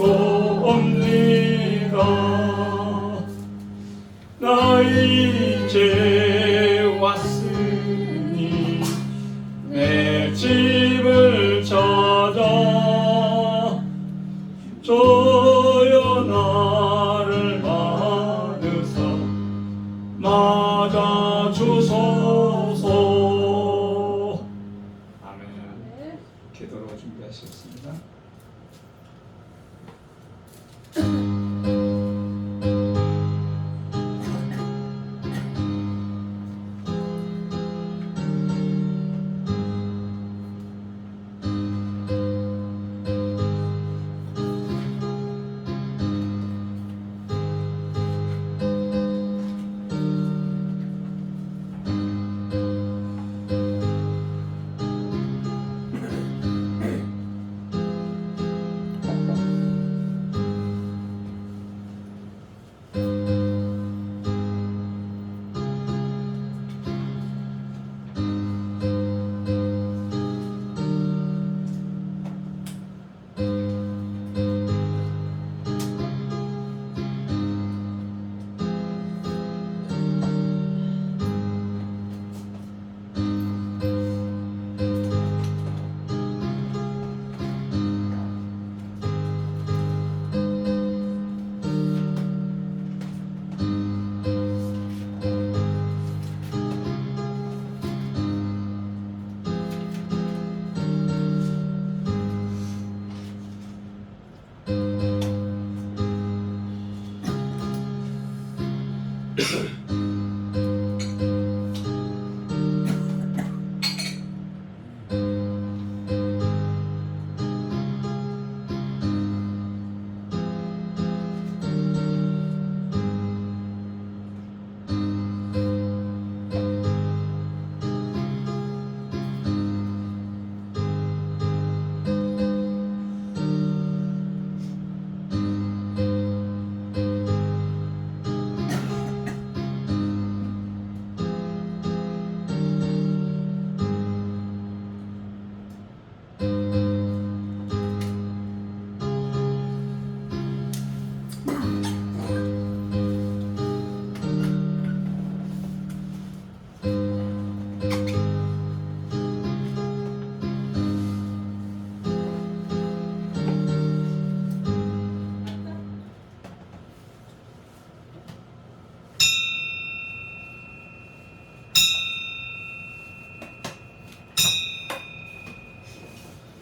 옵니다. 나 이제 왔으니 내 집을 찾아 주여 나를 받으사 맞아 주소서. 아멘. 기도로 준비하셨습니다.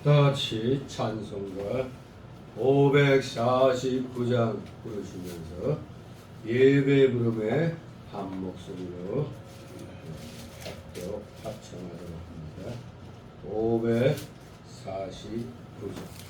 다같이 찬송가 549장 부르시면서 예배 부름에 한 목소리로 합격 합창하도록 합니다. 549장.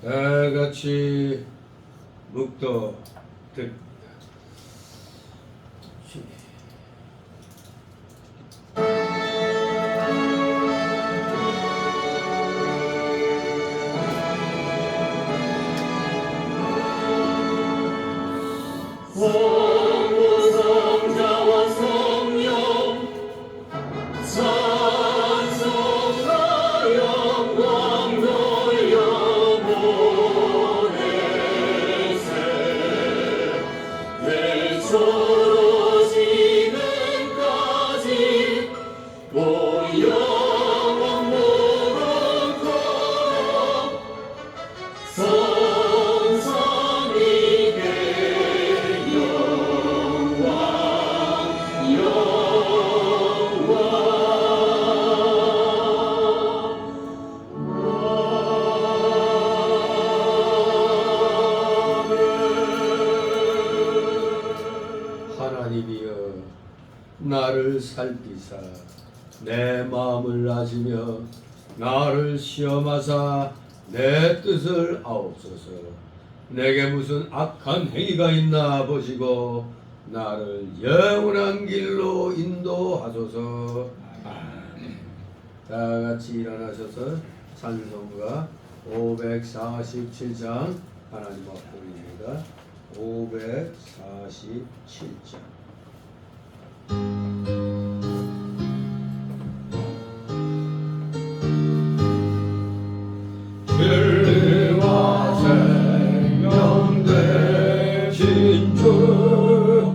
다같이 묵도 듣 나를 살피사 내 마음을 아시며 나를 시험하사 내 뜻을 아옵소서. 내게 무슨 악한 행위가 있나 보시고 나를 영원한 길로 인도하소서. 다 같이 일어나셔서 찬송가 547장 하나님 앞에 올립니다. 547장. 진리와 생명 되신 주,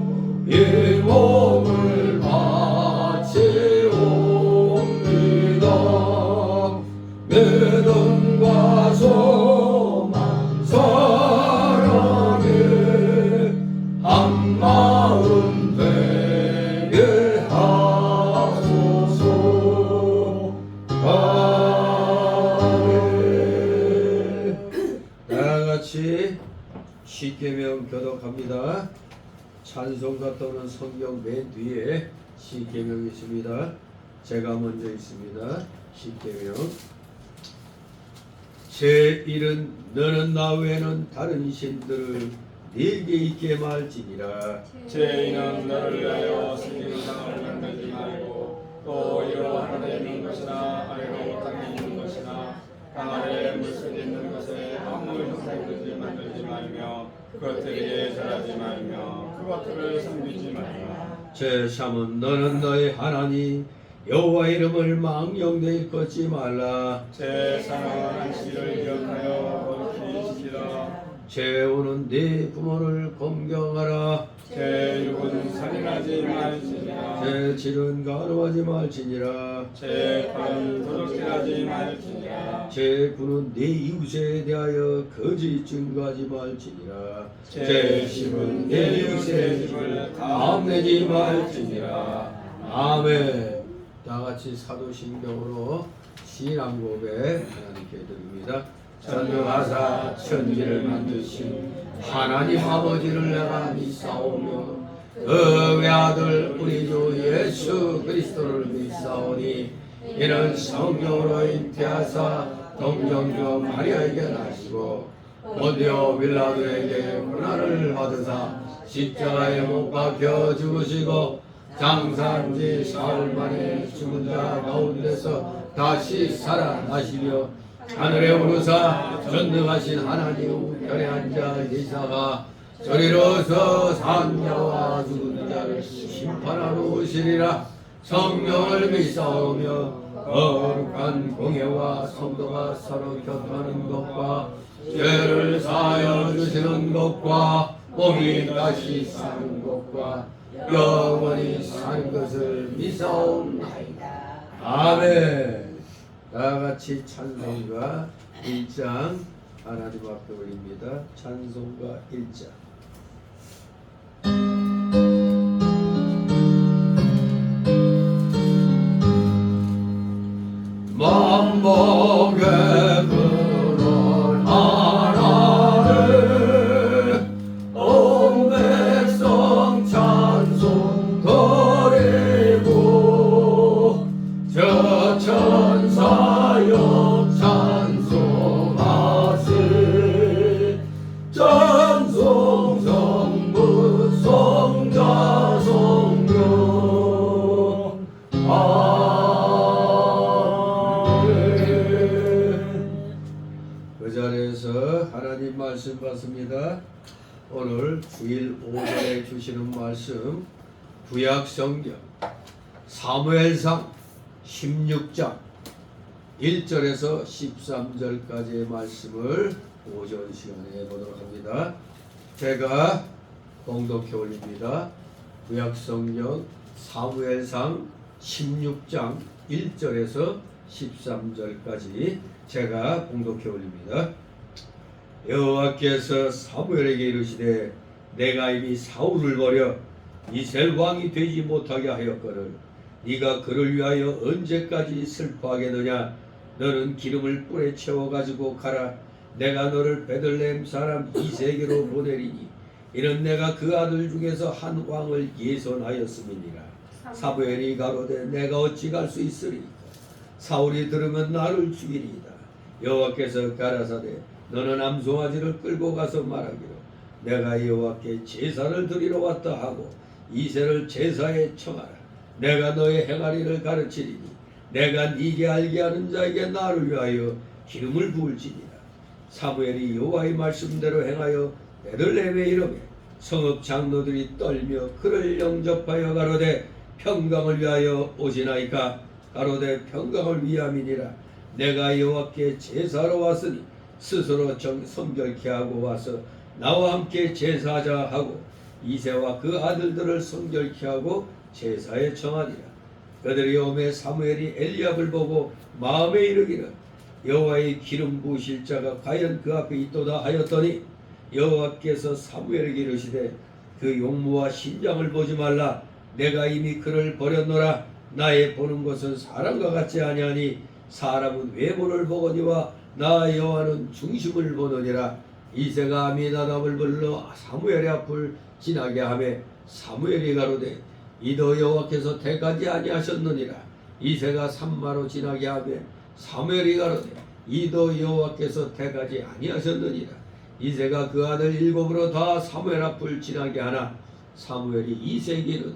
이 몸을 바치옵니다. 믿음과 소망 사랑에 한 마음 되게 하소서. 다같이 십계명 교독합니다. 찬송가 또는 성경 맨 뒤에 십계명이 있습니다. 제가 먼저 있습니다. 십계명. 제 일은 너는 나 외에는 다른 신들을 네게 있게 말지니라. 죄인은 너를 위하여 생기는 상을 만들지 말고 또 위로 하늘에 있는 것이나 아래로 땅에 있는 것이나 땅 아래 물속에 있는 것에 아무 형상들지 만들지 말며 그것들에게 절하지 말며 그것들을 섬기지 말며 제 3은 너는 너의 하나님 여호와 이름을 망령되이 걷지 말라. 제3은 안식일을 기억하여 거룩히 지키라. 제 5는 네 부모를 공경하라. 제6은 살인하지 말지니라. 제 7은 간음하지 말지니라. 제8은 도둑질하지 말지니라. 제 9는 네 이웃에 대하여 거짓 증거하지 말지니라. 제10은 내 이웃의 집을 탐내지 말지니라. 아멘. 다 같이 사도신경으로 신앙 고백 하나님께 드립니다. 전능하사 천지를 만드신 하나님 아버지를 내가 믿사오며 그 외아들 우리 주 예수 그리스도를 믿사오니 이는 성령으로 잉태하사 동정녀 마리아에게 나시고 본디오 빌라도에게 고난을 받으사 십자가에 못 박혀 죽으시고 장사한지 사흘 만에 죽은 자 가운데서 다시 살아나시며 하늘에 오르사 전능하신 하나님 우편에 앉아 계시다가 저리로서 산 자와 죽은 자를 심판하러 오시리라. 성령을 믿사오며 거룩한 공예와 성도가 서로 곁하는 것과 죄를 사하여 주시는 것과 몸이 다시 사는 것과 영원히 사는 것을 믿사옵나이다. 아멘. 다같이 찬송가 1장 하나님 앞에 올립니다. 찬송가 1장. 만복의 그런 하나를 온 백성 찬송 드리고 저 천사여 찬송하세. 찬송 성부 성자 성령 그 자리에서 하나님 말씀 받습니다. 오늘 주일 5절에 주시는 말씀 구약 성경 사무엘상 16장 1절에서 13절까지의 말씀을 오전 시간에 보도록 합니다. 제가 봉독해 올립니다. 구약 성경 사무엘상 16장 1절에서 13절까지 제가 봉독해 올립니다. 여호와께서 사무엘에게 이르시되 내가 이미 사울을 버려 이스라엘 왕이 되지 못하게 하였거늘 네가 그를 위하여 언제까지 슬퍼하겠느냐. 너는 기름을 뿔에 채워 가지고 가라. 내가 너를 베들레헴 사람 이세게로 보내리니 이는 내가 그 아들 중에서 한 왕을 예선하였음이니라. 사무엘이 가로되 내가 어찌 갈 수 있으리까? 사울이 들으면 나를 죽이리이다. 여호와께서 가라사대 너는 암송아지를 끌고 가서 말하기로 내가 여호와께 제사를 드리러 왔다 하고 이새를 제사에 청하라. 내가 너의 행하리를 가르치리니 내가 네게 알게 하는 자에게 나를 위하여 기름을 부을지니라. 사무엘이 여호와의 말씀대로 행하여 베들레헴에 이르매 성읍 장로들이 떨며 그를 영접하여 가로되 평강을 위하여 오시나이까? 가로되 평강을 위함이니라. 내가 여호와께 제사로 왔으니 스스로 성결케 하고 와서 나와 함께 제사하자 하고 이새와 그 아들들을 성결케 하고 제사에 청하니라. 그들이 오매 사무엘이 엘리압을 보고 마음에 이르기를 여호와의 기름 부으실 자가 과연 그 앞에 있도다 하였더니 여호와께서 사무엘에게 이르시되 그 용모와 신장을 보지 말라. 내가 이미 그를 버렸노라. 나의 보는 것은 사람과 같지 아니하니 사람은 외모를 보거니와 나 여호와는 중심을 보느니라. 이새가 아미나답을 불러 사무엘의 앞을 지나게 하매 사무엘이 가로되 이도 여호와께서 택하지 아니하셨느니라. 이새가 산마로 지나게 하매 사무엘이 가로되 이도 여호와께서 택하지 아니하셨느니라. 이새가 그 아들 일곱으로 다 사무엘 앞을 지나게 하나 사무엘이 이새에게 이르되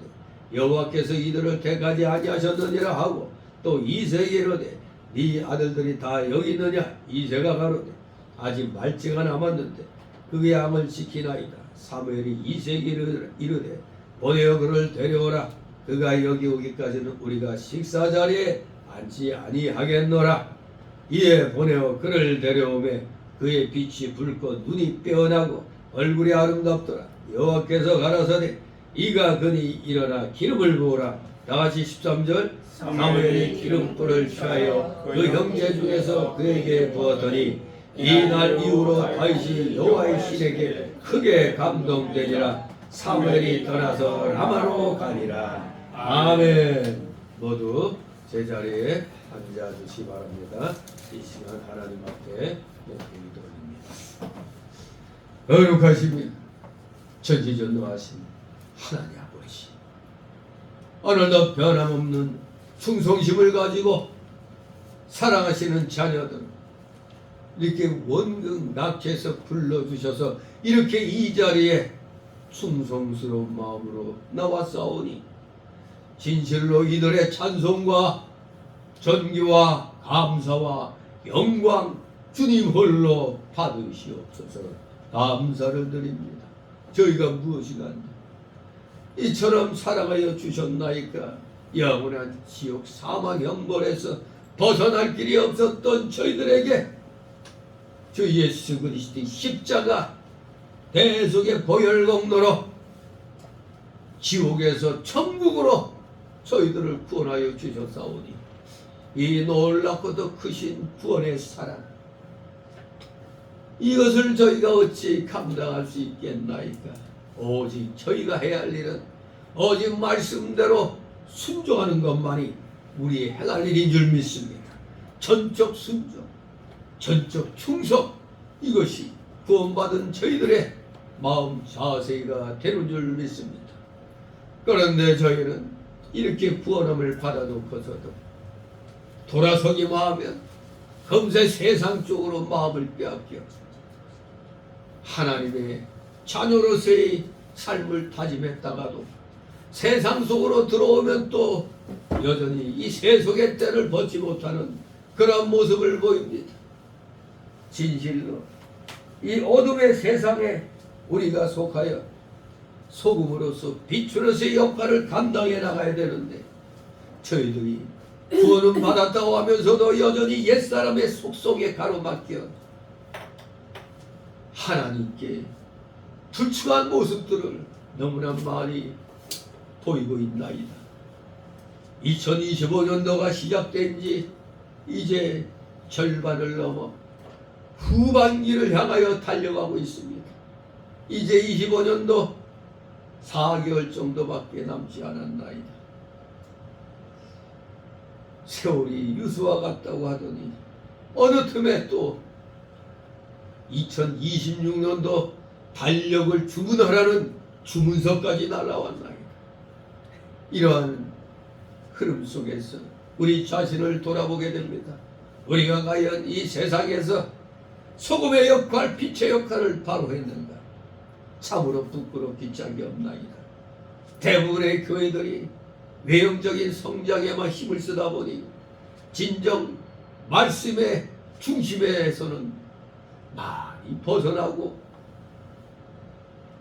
여호와께서 이들을 택하지 아니하셨느니라 하고 또 이새에게 이르되 네 아들들이 다 여기 있느냐? 이새가 가로되 아직 말째가 남았는데 그 양을 지키나이다. 사무엘이 이새에게 이르되 보내어 그를 데려오라. 그가 여기 오기까지는 우리가 식사 자리에 앉지 아니하겠노라. 이에 보내어 그를 데려오매 그의 빛이 붉고 눈이 빼어나고 얼굴이 아름답더라. 여호와께서 가라사대 이가 그니 일어나 기름을 부으라. 다같이 13절 사무엘이 기름불을 취하여 그 형제 중에서 그에게 부었더니 이날 이후로 다윗이 여호와의 신에게 크게 감동되니라. 사무엘이 떠나서 라마로 가니라. 아멘. 모두 제자리에 앉아주시기 바랍니다. 이 시간 하나님 앞에 기도드립니다. 거룩하시며 전지전능하신 하나님 아버지, 오늘도 변함없는 충성심을 가지고 사랑하시는 자녀들 이렇게 원금 낙해서 불러주셔서 이렇게 이 자리에 충성스러운 마음으로 나왔사오니 진실로 이들의 찬송과 전기와 감사와 영광 주님 홀로 받으시옵소서. 감사를 드립니다. 저희가 무엇이간데 이처럼 사랑하여 주셨나이까? 영원한 지옥 사망 형벌에서 벗어날 길이 없었던 저희들에게 주 예수 그리스도의 십자가 대속의 보혈공로로 지옥에서 천국으로 저희들을 구원하여 주셨사오니 이 놀랍고도 크신 구원의 사랑 이것을 저희가 어찌 감당할 수 있겠나이까? 오직 저희가 해야 할 일은 오직 말씀대로 순종하는 것만이 우리의 행할 일인 줄 믿습니다. 전적 순종, 전적 충성 이것이 구원받은 저희들의 마음 자세가 되는 줄 믿습니다. 그런데 저희는 이렇게 구원함을 받아놓고서도 돌아서기만 하면 금세 세상 쪽으로 마음을 빼앗겨 하나님의 자녀로서의 삶을 다짐했다가도 세상 속으로 들어오면 또 여전히 이 세속의 때를 벗지 못하는 그런 모습을 보입니다. 진실로 이 어둠의 세상에 우리가 속하여 소금으로서 빛으로서의 역할을 감당해 나가야 되는데 저희들이 구원은 받았다고 하면서도 여전히 옛사람의 속속에 가로막혀 하나님께 불충한 모습들을 너무나 많이 보이고 있나이다. 2025년도가 시작된 지 이제 절반을 넘어 후반기를 향하여 달려가고 있습니다. 이제 25년도 4개월 정도밖에 남지 않았나이다. 세월이 유수와 같다고 하더니 어느 틈에 또 2026년도 달력을 주문하라는 주문서까지 날라왔나이다. 이러한 흐름 속에서 우리 자신을 돌아보게 됩니다. 우리가 과연 이 세상에서 소금의 역할, 빛의 역할을 바로 했는가? 참으로 부끄럽기 짝이 없나이다. 대부분의 교회들이 외형적인 성장에만 힘을 쓰다 보니 진정 말씀의 중심에서는 많이 벗어나고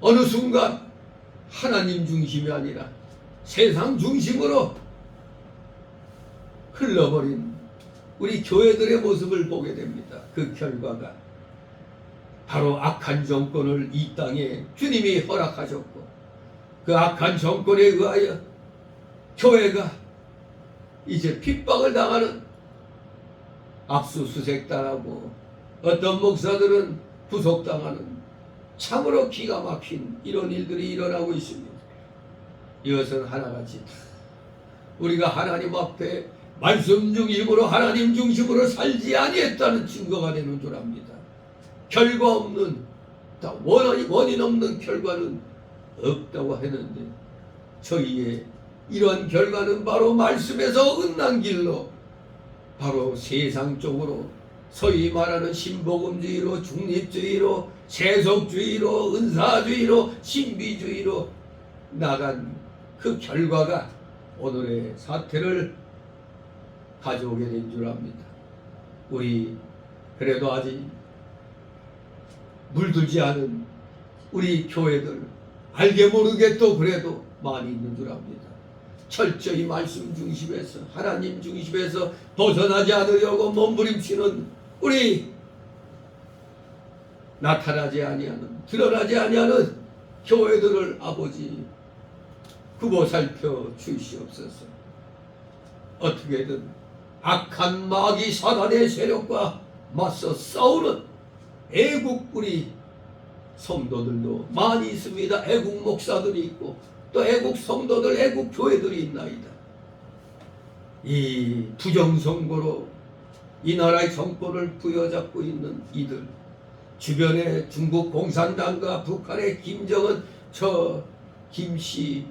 어느 순간 하나님 중심이 아니라 세상 중심으로 흘러버린 우리 교회들의 모습을 보게 됩니다. 그 결과가 바로 악한 정권을 이 땅에 주님이 허락하셨고 그 악한 정권에 의하여 교회가 이제 핍박을 당하는, 압수수색당하고 어떤 목사들은 구속당하는 참으로 기가 막힌 이런 일들이 일어나고 있습니다. 이것은 하나같이 다 우리가 하나님 앞에 말씀 중심으로 하나님 중심으로 살지 아니했다는 증거가 되는 줄 압니다. 결과 없는, 원인 없는 결과는 없다고 했는데 저희의 이러한 결과는 바로 말씀에서 어긋난 길로 바로 세상적으로 소위 말하는 신복음주의로, 중립주의로, 세속주의로, 은사주의로, 신비주의로 나간 그 결과가 오늘의 사태를 가져오게 된 줄 압니다. 우리 그래도 아직 물들지 않은 우리 교회들, 알게 모르게 또 그래도 많이 있는 줄 압니다. 철저히 말씀 중심에서, 하나님 중심에서 벗어나지 않으려고 몸부림치는 우리 나타나지 아니하는, 드러나지 아니하는 교회들을 아버지 굽어 살펴 주시옵소서. 어떻게든 악한 마귀 사단의 세력과 맞서 싸우는 애국 우리 성도들도 많이 있습니다. 애국 목사들이 있고 또 애국 성도들, 애국 교회들이 있나이다. 이 부정선거로 이 나라의 정권을 부여잡고 있는 이들, 주변에 중국 공산당과 북한의 김정은, 김씨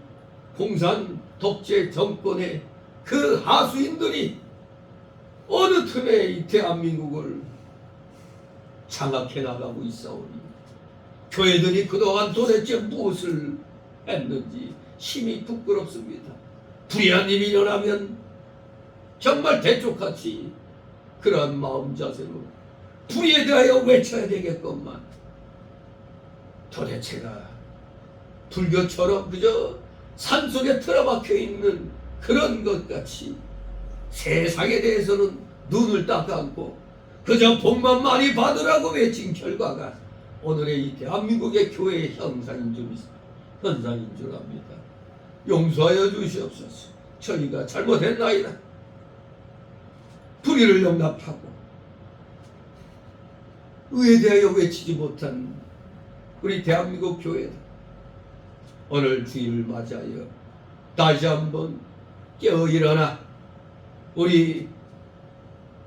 공산 독재 정권의 그 하수인들이 어느 틈에 이 대한민국을 장악해 나가고 있사오니 교회들이 그동안 도대체 무엇을 했는지 심히 부끄럽습니다. 불의한 일이 일어나면 정말 대쪽같이 그러한 마음 자세로 불의에 대하여 외쳐야 되겠건만 도대체가 불교처럼 그저 산속에 틀어박혀 있는 그런 것 같이 세상에 대해서는 눈을 딱 감고 그저 복만 많이 받으라고 외친 결과가 오늘의 이 대한민국의 교회의 현상인 줄 압니다. 용서하여 주시옵소서. 저희가 잘못했나이다. 불의를 용납하고 의에 대하여 외치지 못한 우리 대한민국 교회다. 오늘 주일을 맞이하여 다시 한번 깨어 일어나 우리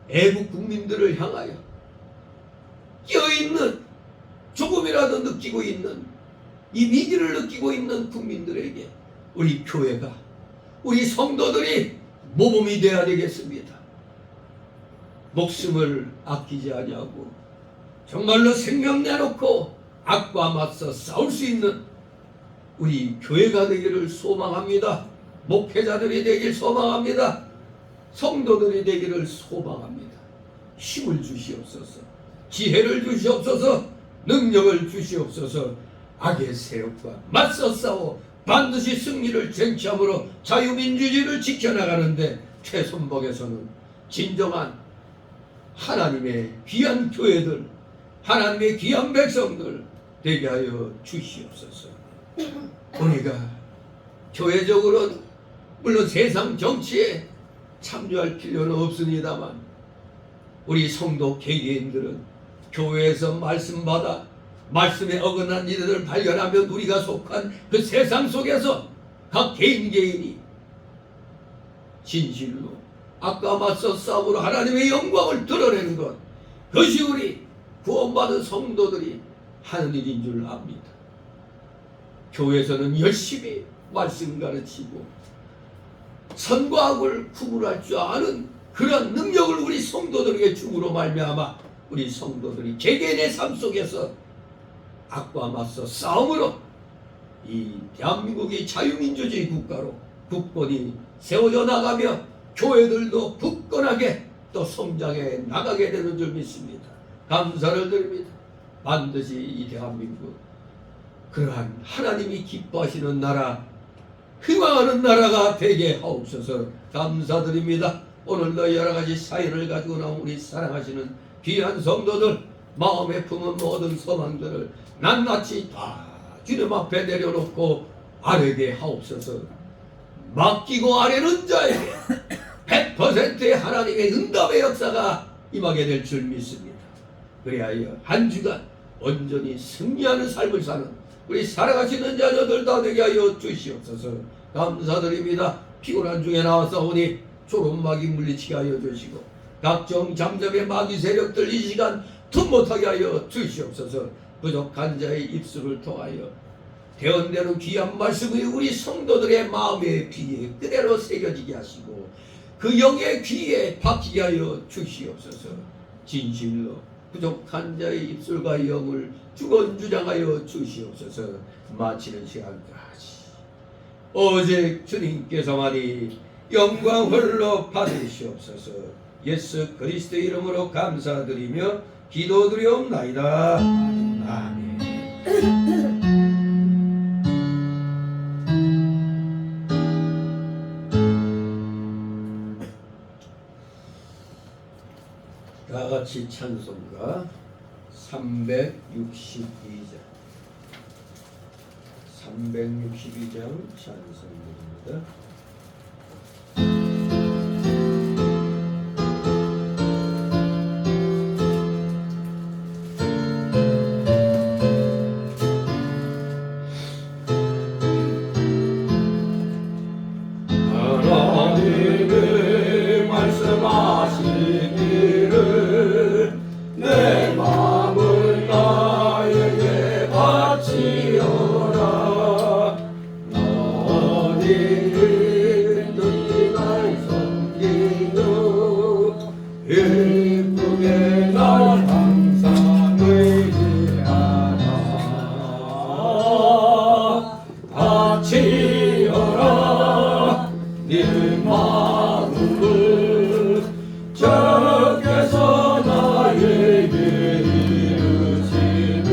애국 국민들을 향하여 깨어있는, 조금이라도 느끼고 있는 이 위기를 느끼고 있는 국민들에게 우리 교회가, 우리 성도들이 모범이 되어야 되겠습니다. 목숨을 아끼지 아니하고 정말로 생명 내놓고 악과 맞서 싸울 수 있는 우리 교회가 되기를 소망합니다. 목회자들이 되길 소망합니다. 성도들이 되기를 소망합니다. 힘을 주시옵소서. 지혜를 주시옵소서. 능력을 주시옵소서. 악의 세력과 맞서 싸워 반드시 승리를 쟁취함으로 자유민주주의를 지켜나가는데 최선복에서는 진정한 하나님의 귀한 교회들, 하나님의 귀한 백성들 되게 하여 주시옵소서. 우리가 교회적으로는 물론 세상 정치에 참여할 필요는 없습니다만 우리 성도 개개인들은 교회에서 말씀 받아 말씀에 어긋난 이들을 발견하면 우리가 속한 그 세상 속에서 각 개인이 진실로 악과 맞서 싸움으로 하나님의 영광을 드러내는 것, 그것이 우리 구원받은 성도들이 하는 일인 줄 압니다. 교회에서는 열심히 말씀 가르치고 선과 악을 구분할 줄 아는 그런 능력을 우리 성도들에게 줌으로 말미암아 우리 성도들이 개개인의 삶 속에서 악과 맞서 싸움으로 이 대한민국이 자유민주주의 국가로 국권이 세워져 나가며 교회들도 굳건하게 또 성장해 나가게 되는 줄 믿습니다. 감사를 드립니다. 반드시 이 대한민국 그러한 하나님이 기뻐하시는 나라, 희망하는 나라가 되게 하옵소서. 감사드립니다. 오늘도 여러가지 사연을 가지고 나온 우리 사랑하시는 귀한 성도들, 마음에 품은 모든 소망들을 낱낱이 다 주님 앞에 내려놓고 아뢰게 하옵소서. 맡기고 아뢰는 자에게 100%의 하나님의 응답의 역사가 임하게 될 줄 믿습니다. 그리하여 한 주간 온전히 승리하는 삶을 사는 우리 살아가시는 자녀들 다 되게 하여 주시옵소서. 감사드립니다. 피곤한 중에 나왔사오니 초롬마귀 물리치게 하여 주시고 각종 잠잠의 마귀 세력들 이 시간 틈 못하게 하여 주시옵소서. 부족한 자의 입술을 통하여 대언되는 귀한 말씀이 우리 성도들의 마음의 귀에 그대로 새겨지게 하시고 그 영의 귀에 박히게 하여 주시옵소서. 진실로 부족한 자의 입술과 영을 주건주장하여 주시옵소서. 마치는 시간까지 오직 주님께서만이 영광 홀로 받으시옵소서. 예수 그리스도의 이름으로 감사드리며 기도드리옵나이다. 아멘. 다같이 찬송가 362장 찬송입니다. 하나님의 말씀하시기를 내 마음을 나에게 바치어라. 너희를 너희 날 섬기며 예쁘게 날 항상 의지하라. 바치어라 네 마음을 주께서 나에게 이르시되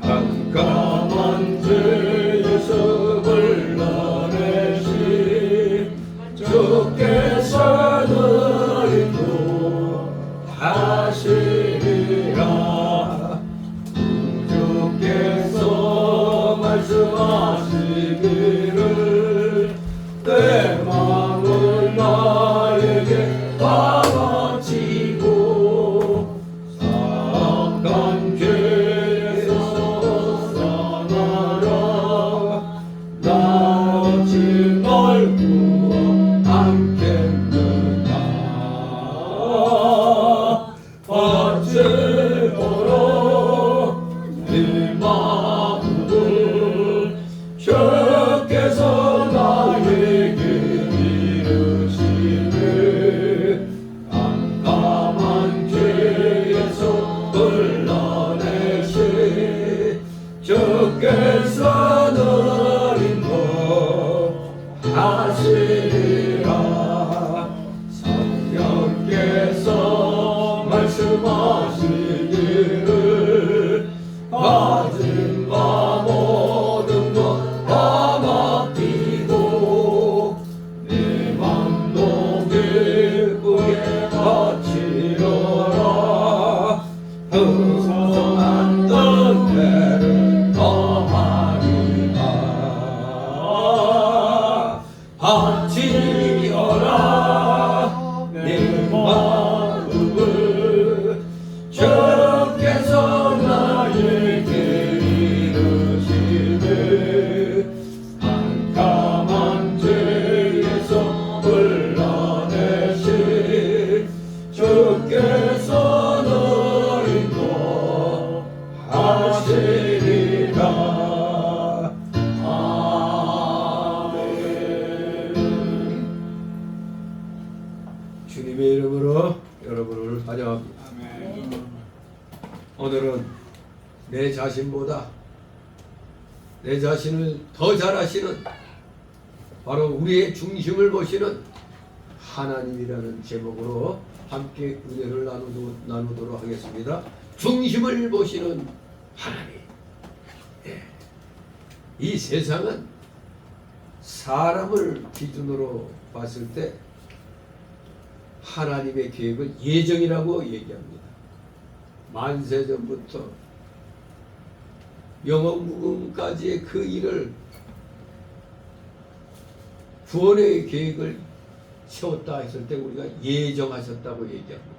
깜깜한 죄에서 불러내시 주께서 너희 구하시리라. 주께서 말씀하시기를 내 마음을 나에게 바치고 사악한 죄에서 벗어나라. 나 어찌 널 구워 않겠느냐. 어찌어라 네 마음을 주께서 나에게 이르시되 주님의 이름으로 여러분을 환영합니다. 아멘. 오늘은 내 자신보다 내 자신을 더 잘 아시는 바로 우리의 중심을 보시는 하나님이라는 제목으로 함께 은혜를 나누도록 하겠습니다. 중심을 보시는 하나님. 예. 이 세상은 사람을 기준으로 봤을 때 하나님의 계획을 예정이라고 얘기합니다. 만세전부터 영원무궁까지의 그 일을 구원의 계획을 세웠다 했을 때 우리가 예정하셨다고 얘기합니다.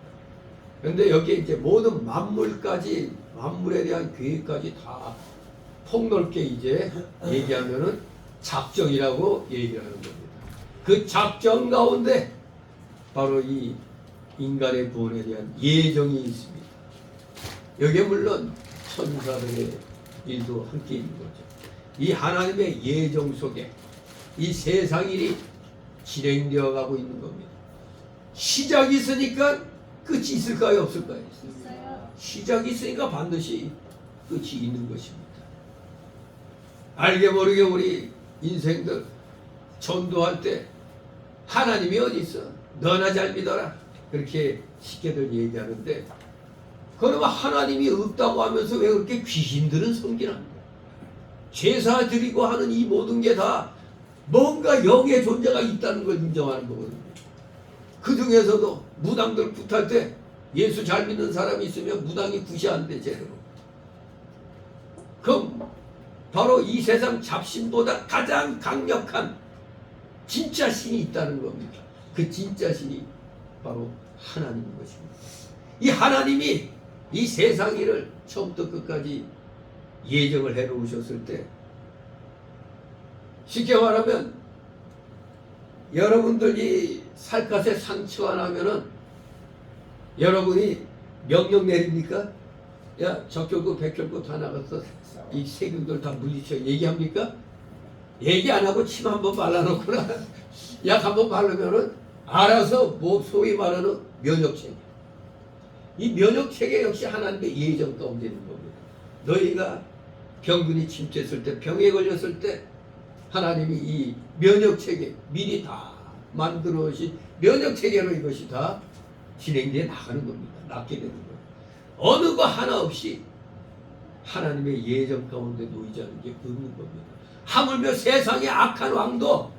그런데 여기에 이제 모든 만물까지, 만물에 대한 계획까지 다 폭넓게 이제 얘기하면은 작정이라고 얘기하는 겁니다. 그 작정 가운데 바로 이 인간의 구원에 대한 예정이 있습니다. 여기에 물론 천사들의 일도 함께 있는 거죠. 이 하나님의 예정 속에 이 세상 일이 진행되어 가고 있는 겁니다. 시작이 있으니까 끝이 있을까요? 없을까요? 있어요. 시작이 있으니까 반드시 끝이 있는 것입니다. 알게 모르게 우리 인생들 전도할 때 하나님이 어디 있어? 너나 잘 믿어라. 그렇게 쉽게들 얘기하는데 그러면 하나님이 없다고 하면서 왜 그렇게 귀신들은 섬기는 거야? 제사 드리고 하는 이 모든 게 다 뭔가 영의 존재가 있다는 걸 인정하는 거거든요. 그 중에서도 무당들 굿할 때 예수 잘 믿는 사람이 있으면 무당이 굿이 안 돼, 제대로. 그럼 바로 이 세상 잡신보다 가장 강력한 진짜 신이 있다는 겁니다. 그 진짜 신이 바로 하나님인 것입니다. 이 하나님이 이 세상 일을 처음부터 끝까지 예정을 해 놓으셨을 때 쉽게 말하면 여러분들이 살갗에 상처가 나면은 여러분이 명령 내립니까? 야, 적결구 백결구 다 나가서 이 세균들 다 물리쳐 얘기합니까? 얘기 안 하고 침 한번 발라놓거나 약 한번 바르면은 알아서 뭐 소위 말하는 면역체계. 이 면역체계 역시 하나님의 예정 가운데 있는 겁니다. 너희가 병균이 침투했을 때, 병에 걸렸을 때 하나님이 이 면역체계 미리 다 만들어 오신 면역체계로 이것이 다 진행되어 나가는 겁니다. 낫게 되는 거예요. 어느 거 하나 없이 하나님의 예정 가운데 놓이지 않은 게 없는 겁니다. 하물며 세상의 악한 왕도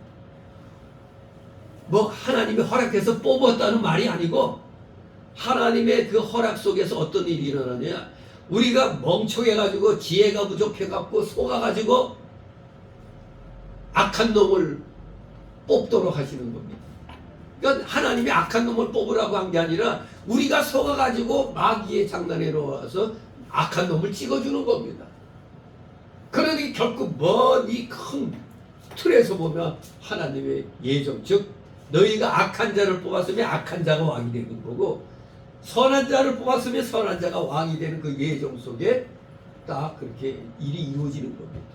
뭐 하나님이 허락해서 뽑았다는 말이 아니고 하나님의 그 허락 속에서 어떤 일이 일어나냐, 우리가 멍청해가지고 지혜가 부족해갖고 속아가지고 악한 놈을 뽑도록 하시는 겁니다. 그러니까 하나님이 악한 놈을 뽑으라고 한 게 아니라 우리가 속아가지고 마귀의 장난에 놓아서 악한 놈을 찍어주는 겁니다. 그러니 결국 먼 이 큰 틀에서 보면 하나님의 예정, 즉 너희가 악한 자를 뽑았으면 악한 자가 왕이 되는 거고 선한 자를 뽑았으면 선한 자가 왕이 되는 그 예정 속에 딱 그렇게 일이 이루어지는 겁니다.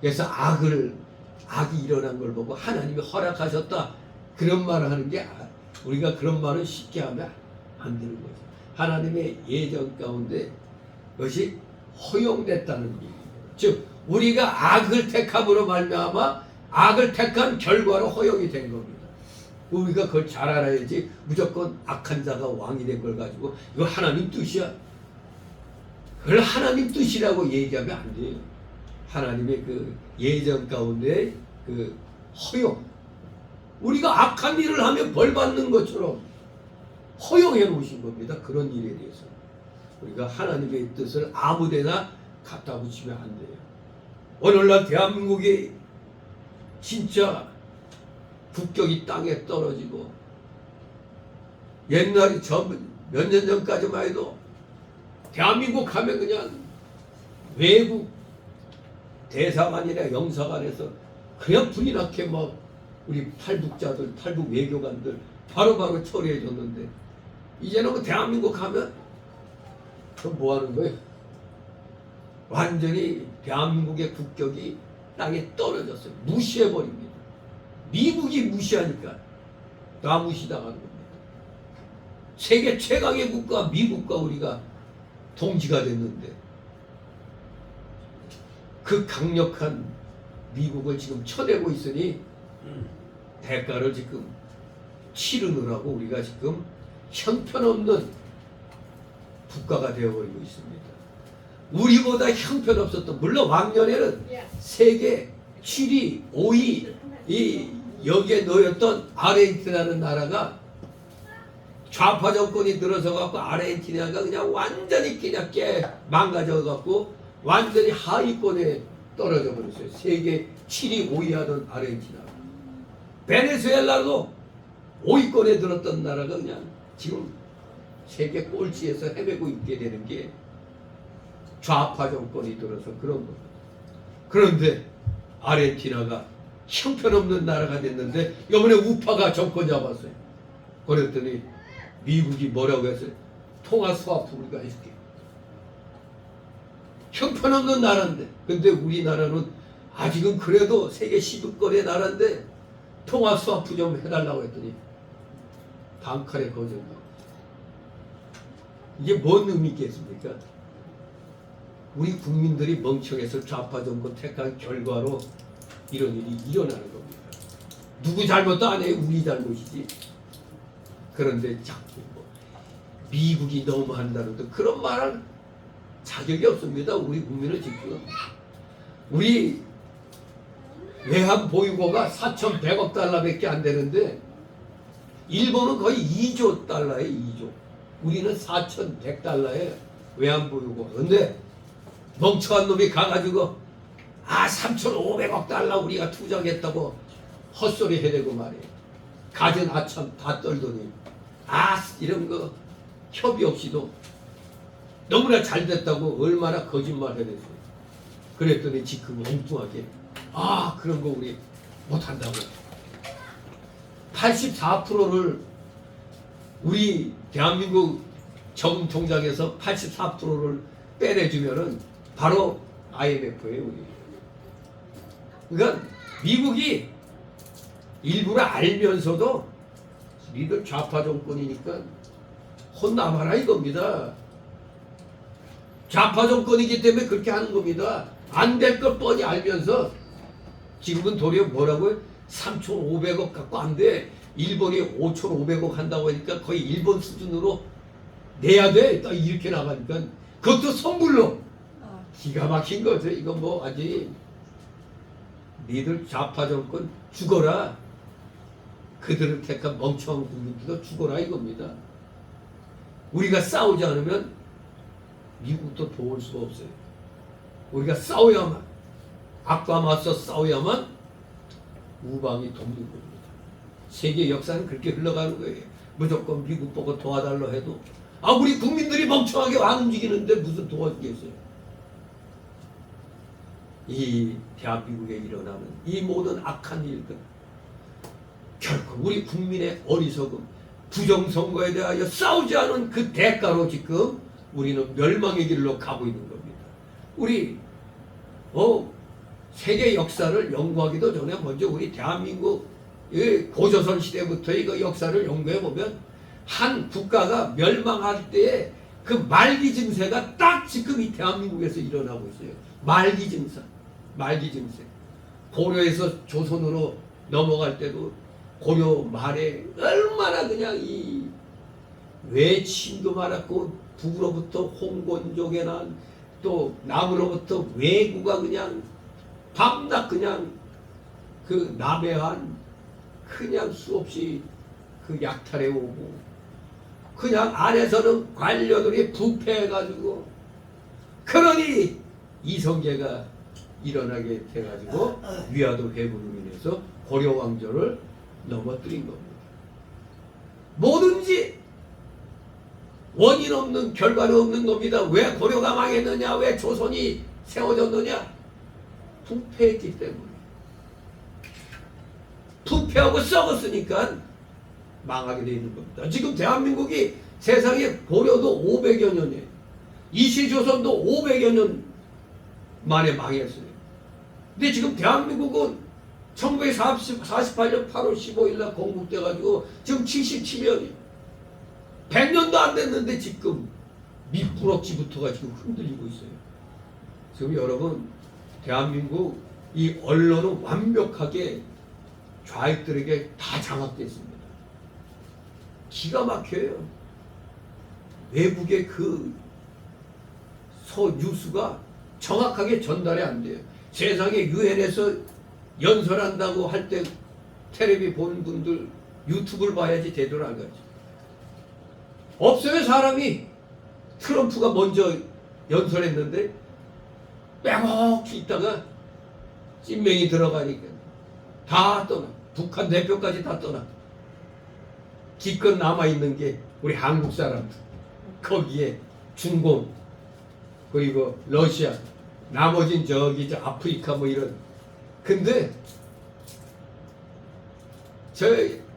그래서 악이 일어난 걸 보고 하나님이 허락하셨다 그런 말을 하는 게, 우리가 그런 말을 쉽게 하면 안 되는 거죠. 하나님의 예정 가운데 그것이 허용됐다는 얘기입니다. 즉 우리가 악을 택함으로 말미암아 악을 택한 결과로 허용이 된 겁니다. 우리가 그걸 잘 알아야지 무조건 악한 자가 왕이 된 걸 가지고 이거 하나님 뜻이야, 그걸 하나님 뜻이라고 얘기하면 안 돼요. 하나님의 그 예정 가운데 그 허용, 우리가 악한 일을 하면 벌 받는 것처럼 허용해 놓으신 겁니다. 그런 일에 대해서 우리가 하나님의 뜻을 아무데나 갖다 붙이면 안 돼요. 오늘날 대한민국이 진짜 국격이 땅에 떨어지고, 옛날에 몇 년 전까지만 해도 대한민국 하면 그냥 외국 대사관이나 영사관에서 그냥 불이 나게 막 우리 탈북자들, 탈북 외교관들 바로바로 처리해 줬는데 이제는 뭐 대한민국 하면 그럼 뭐 하는 거예요? 완전히 대한민국의 국격이 땅에 떨어졌어요. 무시해 버립니다. 미국이 무시하니까 다 무시당하는 겁니다. 세계 최강의 국가 미국과 우리가 동지가 됐는데 그 강력한 미국을 지금 쳐내고 있으니 대가를 지금 치르느라고 우리가 지금 형편없는 국가가 되어버리고 있습니다. 우리보다 형편없었던, 물론 왕년에는 세계 7위, 5위 이 여기에 놓였던 아르헨티나라는 나라가 좌파 정권이 들어서 갖고 아르헨티나가 그냥 완전히 그냥 망가져 갖고 완전히 하위권에 떨어져 버렸어요. 세계 7위, 5위 하던 아르헨티나. 베네수엘라도 5위권에 들었던 나라가 그냥 지금 세계 꼴찌에서 헤매고 있게 되는 게 좌파 정권이 들어서 그런 겁니다. 그런데 아르헨티나가 형편없는 나라가 됐는데 이번에 우파가 정권 잡았어요. 그랬더니 미국이 뭐라고 했어요? 통화 스와프 우리가 해줄게. 형편없는 나라인데, 근데 우리나라는 아직은 그래도 세계 10위권의 나라인데 통화 스와프 좀 해달라고 했더니 단칼에 거절하고. 이게 뭔 의미 있겠습니까? 우리 국민들이 멍청해서 좌파 정권 택한 결과로 이런 일이 일어나는 겁니다. 누구 잘못도 아니에요. 우리 잘못이지. 그런데 자꾸 미국이 너무 한다는 듯 그런 말할 자격이 없습니다. 우리 국민은 지금 우리 외환 보유고가 4,100억 달러밖에 안 되는데 일본은 거의 2조 달러예요. 2조. 우리는 4,100달러에 외환 보유고. 그런데 멍청한 놈이 가가지고 3,500억 달러 우리가 투자했다고 헛소리 해대고 말이에요. 가진 아참 다 떨더니 이런 거 협의 없이도 너무나 잘 됐다고 얼마나 거짓말 해댔어요. 그랬더니 지금 엉뚱하게 그런 거 우리 못한다고 84%를 우리 대한민국 저금 통장에서 84%를 빼내주면은 바로 IMF예요. 우리. 그러니까 미국이 일부러 알면서도 니들 좌파 정권이니까 혼나봐라 이겁니다. 좌파 정권이기 때문에 그렇게 하는 겁니다. 안 될 걸 뻔히 알면서 지금은 도리어 뭐라고요? 3,500억 갖고 안 돼. 일본이 5,500억 한다고 하니까 거의 일본 수준으로 내야 돼. 딱 이렇게 나가니까 그것도 선불로. 기가 막힌 거죠. 이건 뭐 아직 니들 좌파 정권 죽어라. 그들을 택한 멍청한 국민들도 죽어라 이겁니다. 우리가 싸우지 않으면 미국도 도울 수가 없어요. 우리가 싸워야만, 악과 맞서 싸워야만 우방이 돕는 겁니다. 세계 역사는 그렇게 흘러가는 거예요. 무조건 미국 보고 도와달라 해도 우리 국민들이 멍청하게 안 움직이는데 무슨 도와주겠어요. 이 대한민국에 일어나는 이 모든 악한 일들 결코 우리 국민의 어리석음, 부정선거에 대하여 싸우지 않은 그 대가로 지금 우리는 멸망의 길로 가고 있는 겁니다. 우리 세계 역사를 연구하기도 전에 먼저 우리 대한민국 고조선 시대부터 그 역사를 연구해 보면 한 국가가 멸망할 때의 그 말기 증세가 딱 지금 이 대한민국에서 일어나고 있어요. 말기 증세. 고려에서 조선으로 넘어갈 때도 고려 말에 얼마나 그냥 이 외침도 많았고 북으로부터 홍건족에 난 또 남으로부터 왜구가 그냥 밤낮 그냥 그 남해안 그냥 수없이 그 약탈해 오고 그냥 안에서는 관료들이 부패해가지고 그러니 이성계가 일어나게 돼가지고 위화도 회부로 인해서 고려 왕조를 넘어뜨린 겁니다. 뭐든지 원인 없는 결과는 없는 겁니다. 왜 고려가 망했느냐? 왜 조선이 세워졌느냐? 부패했기 때문에. 부패하고 썩었으니까 망하게 되어 있는 겁니다. 지금 대한민국이 세상에 고려도 500여 년에 이시조선도 500여 년 만에 망했어요. 근데 지금 대한민국은 1948년 8월 15일 날 건국돼가지고 지금 77년이에요. 100년도 안 됐는데 지금 밑부럭지부터가 지금 흔들리고 있어요. 지금 여러분, 대한민국 이 언론은 완벽하게 좌익들에게 다 장악됐습니다. 기가 막혀요. 외국의 그 뉴스가 정확하게 전달이 안 돼요. 세상에 유엔에서 연설한다고 할 때 텔레비 보는 분들 유튜브를 봐야지 제대로 알겠죠. 없어요. 사람이. 트럼프가 먼저 연설했는데 빼곡히 있다가 찐명이 들어가니까 다 떠나. 북한 대표까지 다 떠나. 기껏 남아있는 게 우리 한국 사람들, 거기에 중공, 그리고 러시아, 나머진 저기 저 아프리카 뭐 이런. 근데 저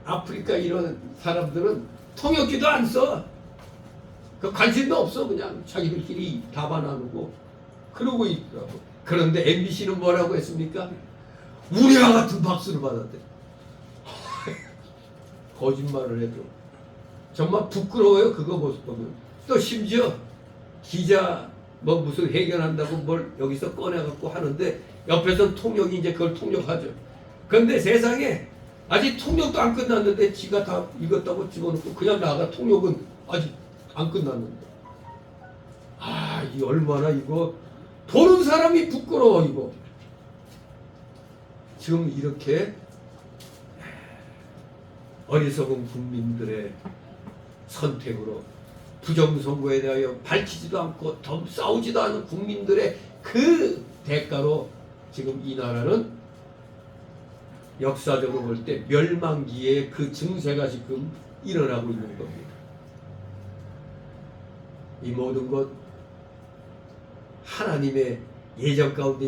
아프리카 이런 사람들은 통역기도 안 써. 그 관심도 없어. 그냥 자기들끼리 답안 나누고 그러고 있더라고. 그런데 MBC는 뭐라고 했습니까? 우리와 같은 박수를 받았대. 거짓말을 해도 정말 부끄러워요. 그거 모습 보면. 또 심지어 기자 뭐 무슨 회견한다고 뭘 여기서 꺼내갖고 하는데 옆에서 통역이 이제 그걸 통역하죠. 그런데 세상에 아직 통역도 안 끝났는데 지가 다 읽었다고 집어넣고 그냥 나가. 통역은 아직 안 끝났는데. 아, 이 얼마나 이거 보는 사람이 부끄러워. 이거 지금 이렇게 어리석은 국민들의 선택으로 부정선거에 대하여 밝히지도 않고 더 싸우지도 않은 국민들의 그 대가로 지금 이 나라는 역사적으로 볼 때 멸망기의 그 증세가 지금 일어나고 있는 겁니다. 이 모든 것 하나님의 예정 가운데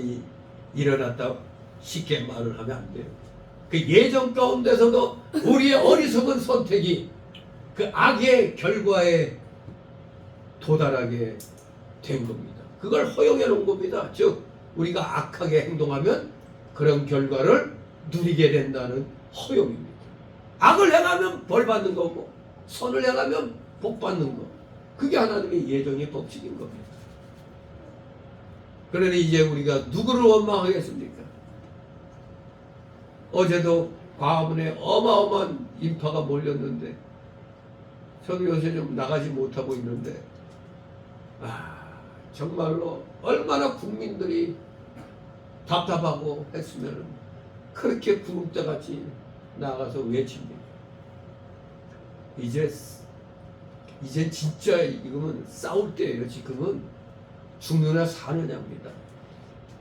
일어났다 쉽게 말을 하면 안 돼요. 그 예정 가운데서도 우리의 어리석은 선택이 그 악의 결과에 도달하게 된 겁니다. 그걸 허용해 놓은 겁니다. 즉 우리가 악하게 행동하면 그런 결과를 누리게 된다는 허용입니다. 악을 행하면 벌 받는 거고 선을 행하면 복 받는 거. 그게 하나님의 예정의 법칙인 겁니다. 그러니 이제 우리가 누구를 원망하겠습니까? 어제도 광화문에 어마어마한 인파가 몰렸는데 저도 요새 좀 나가지 못하고 있는데 정말로 얼마나 국민들이 답답하고 했으면 그렇게 구름대같이 나가서 외칩니다. 이제 진짜 이거는 싸울 때예요. 지금은 죽느냐 사느냐입니다.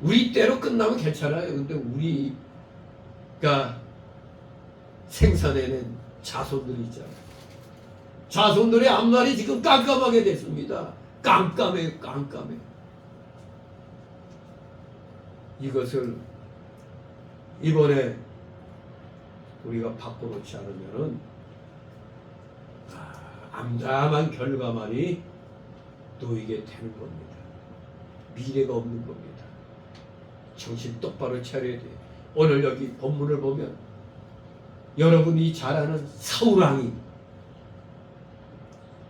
우리 때로 끝나면 괜찮아요. 근데 우리가 생산해낸 자손들이 있잖아요. 자손들의 앞날이 지금 깜깜하게 됐습니다. 깜깜해요. 깜깜해. 이것을 이번에 우리가 바꿔놓지 않으면은 암담한 결과만이 놓이게 되는 겁니다. 미래가 없는 겁니다. 정신 똑바로 차려야 돼요. 오늘 여기 본문을 보면 여러분이 잘 아는 사울왕이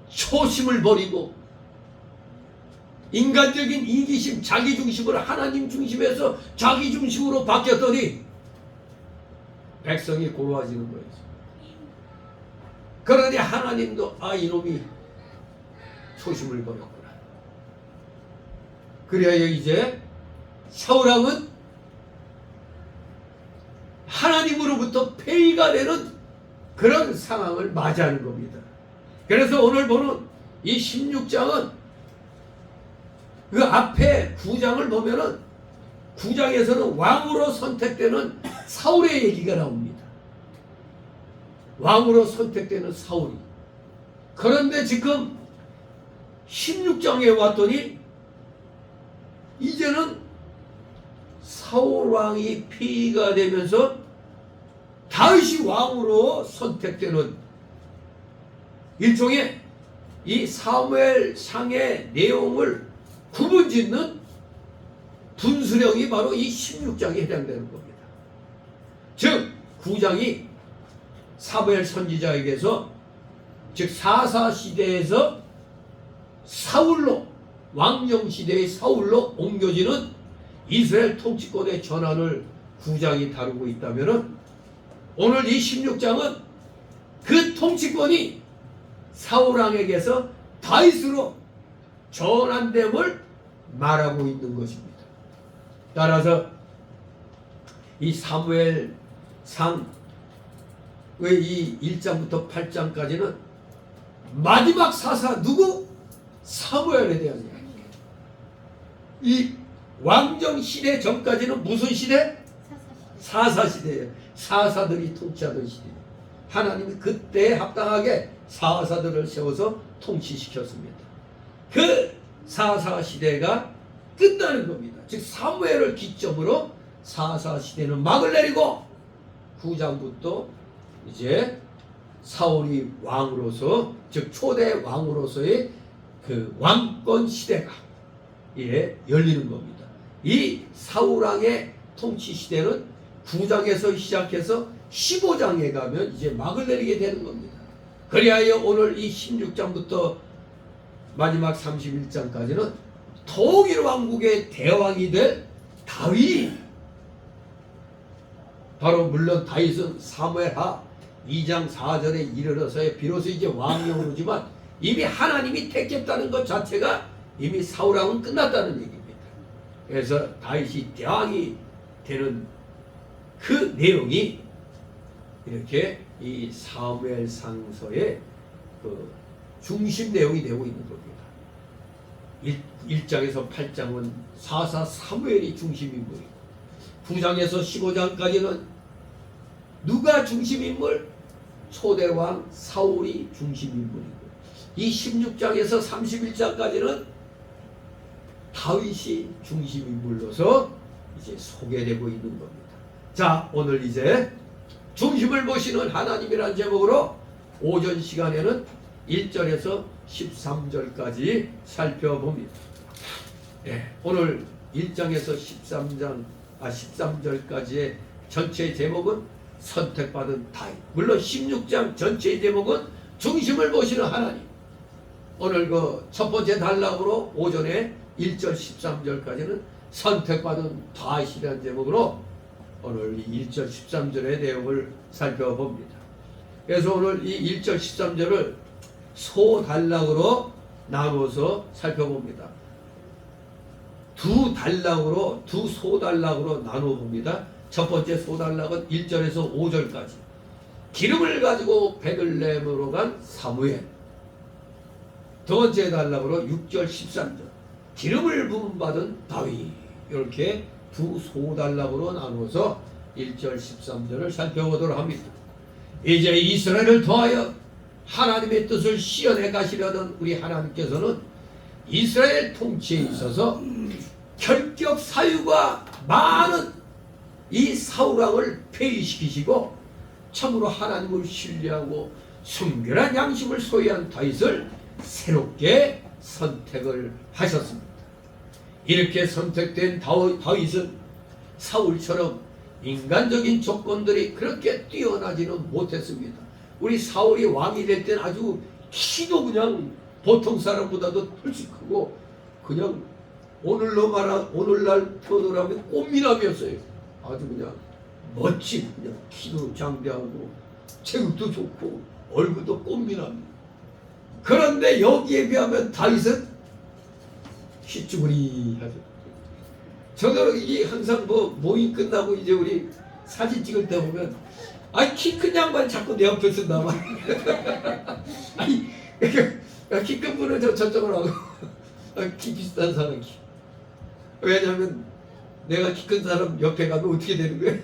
초심을 버리고 인간적인 이기심, 자기중심을 하나님 중심에서 자기중심으로 바뀌었더니 백성이 고로워지는 거예요. 그러니 하나님도 이놈이 초심을 버렸구나. 그래야 이제 사울왕은 하나님으로부터 폐위가 되는 그런 상황을 맞이하는 겁니다. 그래서 오늘 보는 이 16장은 그 앞에 9장을 보면은 9장에서는 왕으로 선택되는 사울의 얘기가 나옵니다. 왕으로 선택되는 사울이. 그런데 지금 16장에 왔더니 이제는 사울 왕이 폐위가 되면서 다윗이 왕으로 선택되는 일종의 이 사무엘상의 내용을 구분짓는 분수령이 바로 이 16장에 해당되는 겁니다. 즉 9장이 사무엘 선지자에게서 즉 사사 시대에서 사울로, 왕정 시대의 사울로 옮겨지는 이스라엘 통치권의 전환을 9장이 다루고 있다면은 오늘 이 16장은 그 통치권이 사울왕에게서 다윗으로 전환됨을 말하고 있는 것입니다. 따라서 이 사무엘상 이 1장부터 8장까지는 마지막 사사 누구? 사무엘에 대한 이야기입니다. 이 왕정 시대 전까지는 무슨 시대? 사사 시대예요. 사사들이 통치하던 시대. 하나님이 그때에 합당하게 사사들을 세워서 통치시켰습니다. 그 사사 시대가 끝나는 겁니다. 즉 사무엘을 기점으로 사사 시대는 막을 내리고 9장부터 이제 사울이 왕으로서, 즉 초대 왕으로서의 그 왕권 시대가 열리는 겁니다. 이 사울왕의 통치 시대는 9장에서 시작해서 15장에 가면 이제 막을 내리게 되는 겁니다. 그리하여 오늘 이 16장부터 마지막 31장까지는 통일 왕국의 대왕이 될 다윗, 바로 물론 다윗은 사무엘하 2장 4절에 이르러서야 비로소 이제 왕령으로지만 이미 하나님이 택했다는 것 자체가 이미 사울왕은 끝났다는 얘기입니다. 그래서 다윗이 대왕이 되는 그 내용이 이렇게 이 사무엘상서의 그 중심 내용이 되고 있는 겁니다. 1장에서 8장은 사사 사무엘이 중심인물이고 9장에서 15장까지는 누가 중심인물? 초대왕 사울이 중심인물이고 이 16장에서 31장까지는 다윗이 중심인물로서 이제 소개되고 있는 겁니다. 자, 오늘 이제 중심을 보시는 하나님이라는 제목으로 오전 시간에는 1절에서 13절까지 살펴봅니다. 오늘 1장에서 13절까지의 전체 제목은 선택받은 다윗. 물론 16장 전체의 제목은 중심을 보시는 하나님. 오늘 그 첫 번째 단락으로 오전에 1절 13절까지는 선택받은 다윗이라는 제목으로 오늘 이 1절 13절의 내용을 살펴봅니다. 그래서 오늘 이 1절 13절을 소단락으로 나누어서 살펴봅니다. 두 소단락으로 나누어 봅니다. 첫 번째 소단락은 1절에서 5절까지 기름을 가지고 베들레헴으로 간 사무엘. 두 번째 단락으로 6절 13절 기름을 부음 받은 다윗. 이렇게 두 소단락으로 나누어서 1절 13절을 살펴보도록 합니다. 이제 이스라엘을 통하여 하나님의 뜻을 시연해 가시려던 우리 하나님께서는 이스라엘 통치에 있어서 결격 사유가 많은 이 사울왕을 폐위시키시고 참으로 하나님을 신뢰하고 순결한 양심을 소유한 다윗을 새롭게 선택을 하셨습니다. 이렇게 선택된 다윗은 사울처럼 인간적인 조건들이 그렇게 뛰어나지는 못했습니다. 우리 사울이 왕이 될 때는 아주 키도 그냥 보통 사람보다도 훨씬 크고 그냥 오늘날 표현을 하면 꽃미남이었어요. 아주 그냥 멋진, 그냥 키도 장대하고 체격도 좋고 얼굴도 꽃미남. 그런데 여기에 비하면 다윗은 휘쭈그리하죠. 저도 이 항상 모임 끝나고 이제 우리 사진 찍을 때 보면 키 큰 양반 자꾸 내 옆에 쓴다. 아니 키 큰 분은 저쪽으로 하고 키 비슷한 사람 키. 왜냐하면 내가 키 큰 사람 옆에 가면 어떻게 되는 거야?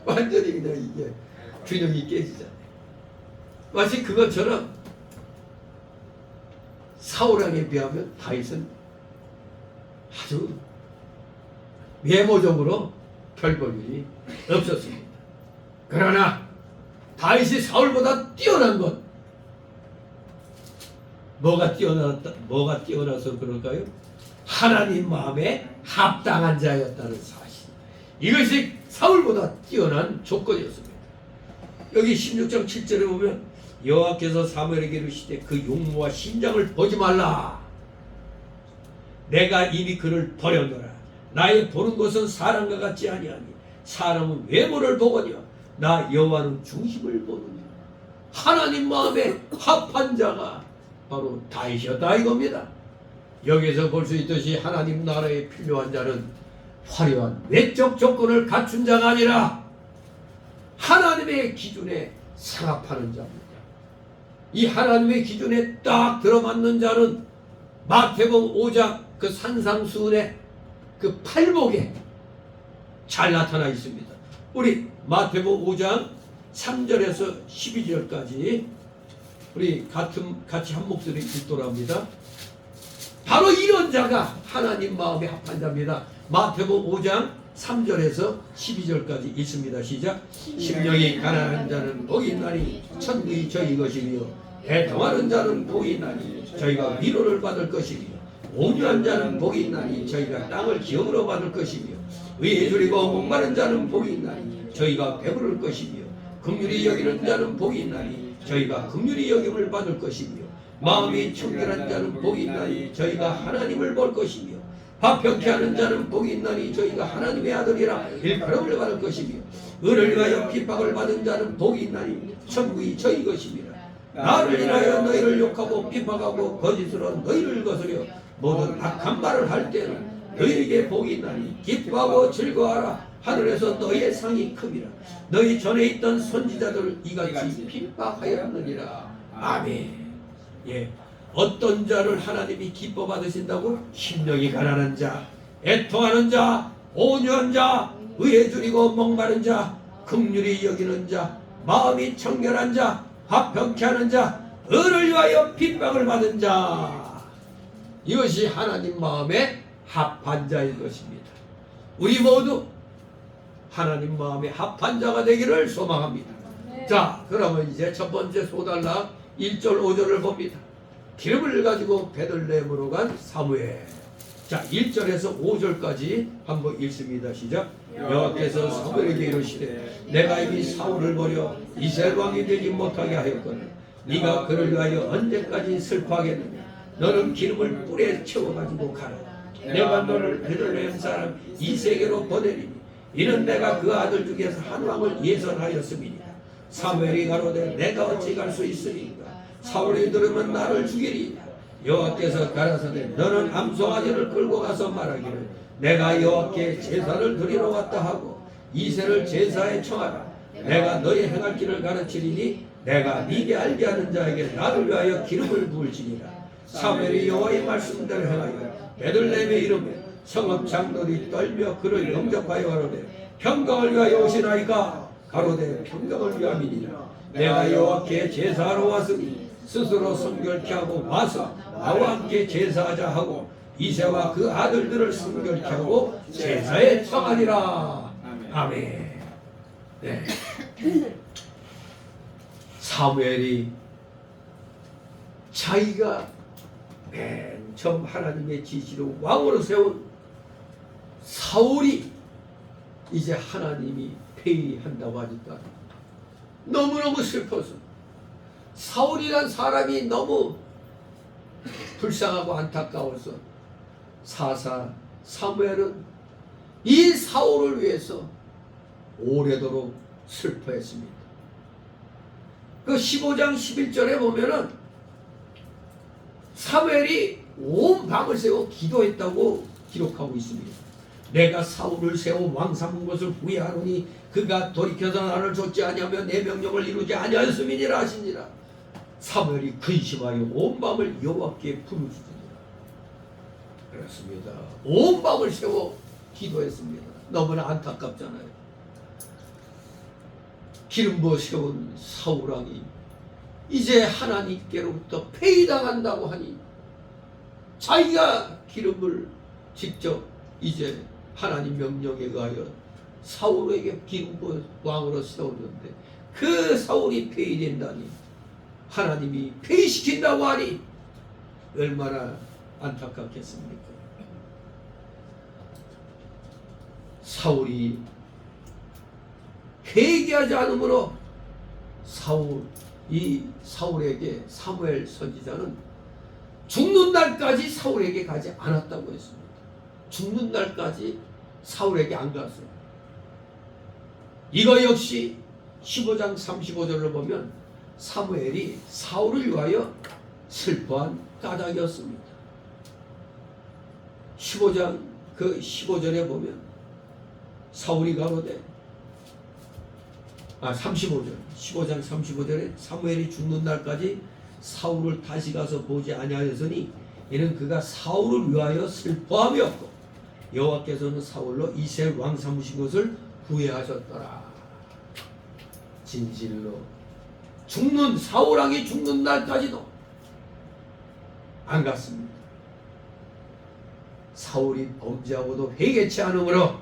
완전히 그냥 이게 균형이 깨지잖아요. 마치 그것처럼 사울왕에 비하면 다윗은 아주 외모적으로 별 볼 일이 없었습니다. 그러나 다윗이 사울보다 뛰어난 것, 뭐가 뛰어나서 그럴까요? 하나님 마음에 합당한 자였다는 사실. 이것이 사울보다 뛰어난 조건이었습니다. 여기 16장 7절에 보면 여호와께서 사무엘에게 이르시되 그 용모와 심장을 보지 말라. 내가 이미 그를 버렸노라. 나의 보는 것은 사람과 같지 아니하니 사람은 외모를 보거니와 나 여호와는 중심을 보느니라. 하나님 마음에 합한 자가 바로 다윗이었다 이겁니다. 여기서 볼 수 있듯이 하나님 나라에 필요한 자는 화려한 외적 조건을 갖춘 자가 아니라 하나님의 기준에 상합하는 자입니다. 이 하나님의 기준에 딱 들어맞는 자는 마태복음 5장 그 산상수훈의 그 팔복에 잘 나타나 있습니다. 우리 마태복음 5장 3절에서 12절까지 우리 같이 한 목소리 읽도록 합니다. 바로 이런 자가 하나님 마음에 합한 자입니다. 마태복음 5장 3절에서 12절까지 읽습니다. 시작. 심령이 가난한 자는 복이 있나니 천국이 저희 것이며 애통하는 자는 복이 있나니 저희가 위로를 받을 것이며 온유한 자는 복이 있나니 저희가 땅을 기업으로 받을 것이며 의에 줄이고 목마른 자는 복이 있나니 저희가 배부를 것이며 긍휼히 여기는 자는 복이 있나니 저희가 긍휼히 여김을 받을 것이며 마음이 청결한 자는 복이 있나니 저희가 하나님을 볼 것이며 화평케 하는 자는 복이 있나니 저희가 하나님의 아들이라 일컬음을 받을 것이며 의를 위하여 핍박을 받은 자는 복이 있나니 천국이 저희 것이니라. 나를 인하여 너희를 욕하고 핍박하고 거짓으로 너희를 거스려 모든 악한 말을 할 때는 너희에게 복이 있나니 기뻐하고 즐거워하라. 하늘에서 너희의 상이 큼이라. 너희 전에 있던 선지자들을 이같이 핍박하였느니라. 아멘. 예, 어떤 자를 하나님이 기뻐 받으신다고? 심령이 가난한 자, 애통하는 자, 온유한 자, 의에 줄이고 목마른 자, 긍휼히 여기는 자, 마음이 청결한 자, 화평케 하는 자, 의를 위하여 핍박을 받은 자. 이것이 하나님 마음에 합한 자인 것입니다. 우리 모두 하나님 마음에 합한 자가 되기를 소망합니다. 자, 그러면 이제 첫 번째 소달락 1절 5절을 봅니다. 기름을 가지고 베들레헴으로 간 사무엘. 자, 1절에서 5절까지 한번 읽습니다. 시작. 여호와께서 사무엘에게 이르시되 내가 이미 사울을 버려 이스라엘 왕이 되지 못하게 하였거늘 네가 그를 위하여 언제까지 슬퍼하겠느냐. 너는 기름을 뿔에 채워가지고 가라. 내가 너를 베들레헴 사람 이세게로 보내리니 이는 내가 그 아들 중에서 한 왕을 예선하였음이니라. 사무엘이 가로되 내가 어찌 갈 수 있으리까. 사울이 들으면 나를 죽이리이다. 여호와께서 가라사대 너는 암송아지를 끌고 가서 말하기를 내가 여호와께 제사를 드리러 왔다 하고 이새를 제사에 청하라. 내가 너희 행할 길을 가르치리니 내가 네게 알게 하는 자에게 나를 위하여 기름을 부을지니라. 사무엘이 여호와의 말씀대로 행하여 베들레헴에 이르매 성읍 장로들이 떨며 그를 영접하여 가로되 평강을 위하여 오시나이까. 가로되 평강을 위함이니라. 내가 여호와께 제사하러 왔으니 스스로 성결케 하고 와서 나와 함께 제사하자 하고 이새와 그 아들들을 성결케 하고 제사에 청하리라. 아멘. 네. 사무엘이 자기가 맨 처음 하나님의 지시로 왕으로 세운 사울이 이제 하나님이 폐위한다고 하니까 너무너무 슬퍼서 사울이란 사람이 너무 불쌍하고 안타까워서 사무엘은 이 사울을 위해서 오래도록 슬퍼했습니다. 그 15장 11절에 보면은 사무엘이 온 밤을 새워 기도했다고 기록하고 있습니다. 내가 사울을 세워 왕 삼은 것을 후회하노니 그가 돌이켜서 나를 좇지 아니하며 내 명령을 이루지 아니하였음이니라 하시니라. 사무엘이 근심하여 온 밤을 여호와께 부르짖으니라. 그렇습니다. 온 밤을 새워 기도했습니다. 너무나 안타깝잖아요. 기름 부어 세운 사울왕이 이제 하나님께로부터 폐위당한다고 하니 자기가 기름을 직접 이제 하나님 명령에 의하여 사울에게 기름 부어 왕으로 세우는데 그 사울이 폐위된다니 하나님이 폐위시킨다고 하니 얼마나 안타깝겠습니까? 사울이 회개하지 않으므로 사울 이 사울에게 사무엘 선지자는 죽는 날까지 사울에게 가지 않았다고 했습니다. 죽는 날까지 사울에게 안 갔어요. 이거 역시 15장 35절을 보면 사무엘이 사울을 위하여 슬퍼한 까닭이었습니다. 15장 그 15절에 보면 사울이 가로되 35절 15장 35절에 사무엘이 죽는 날까지 사울을 다시 가서 보지 아니하였으니 이는 그가 사울을 위하여 슬퍼함이었고 여호와께서는 사울로 이스라엘 왕 삼으신 것을 후회하셨더라. 진실로 사울 왕이 죽는 날까지도 안 갔습니다. 사울이 범죄하고도 회개치 않으므로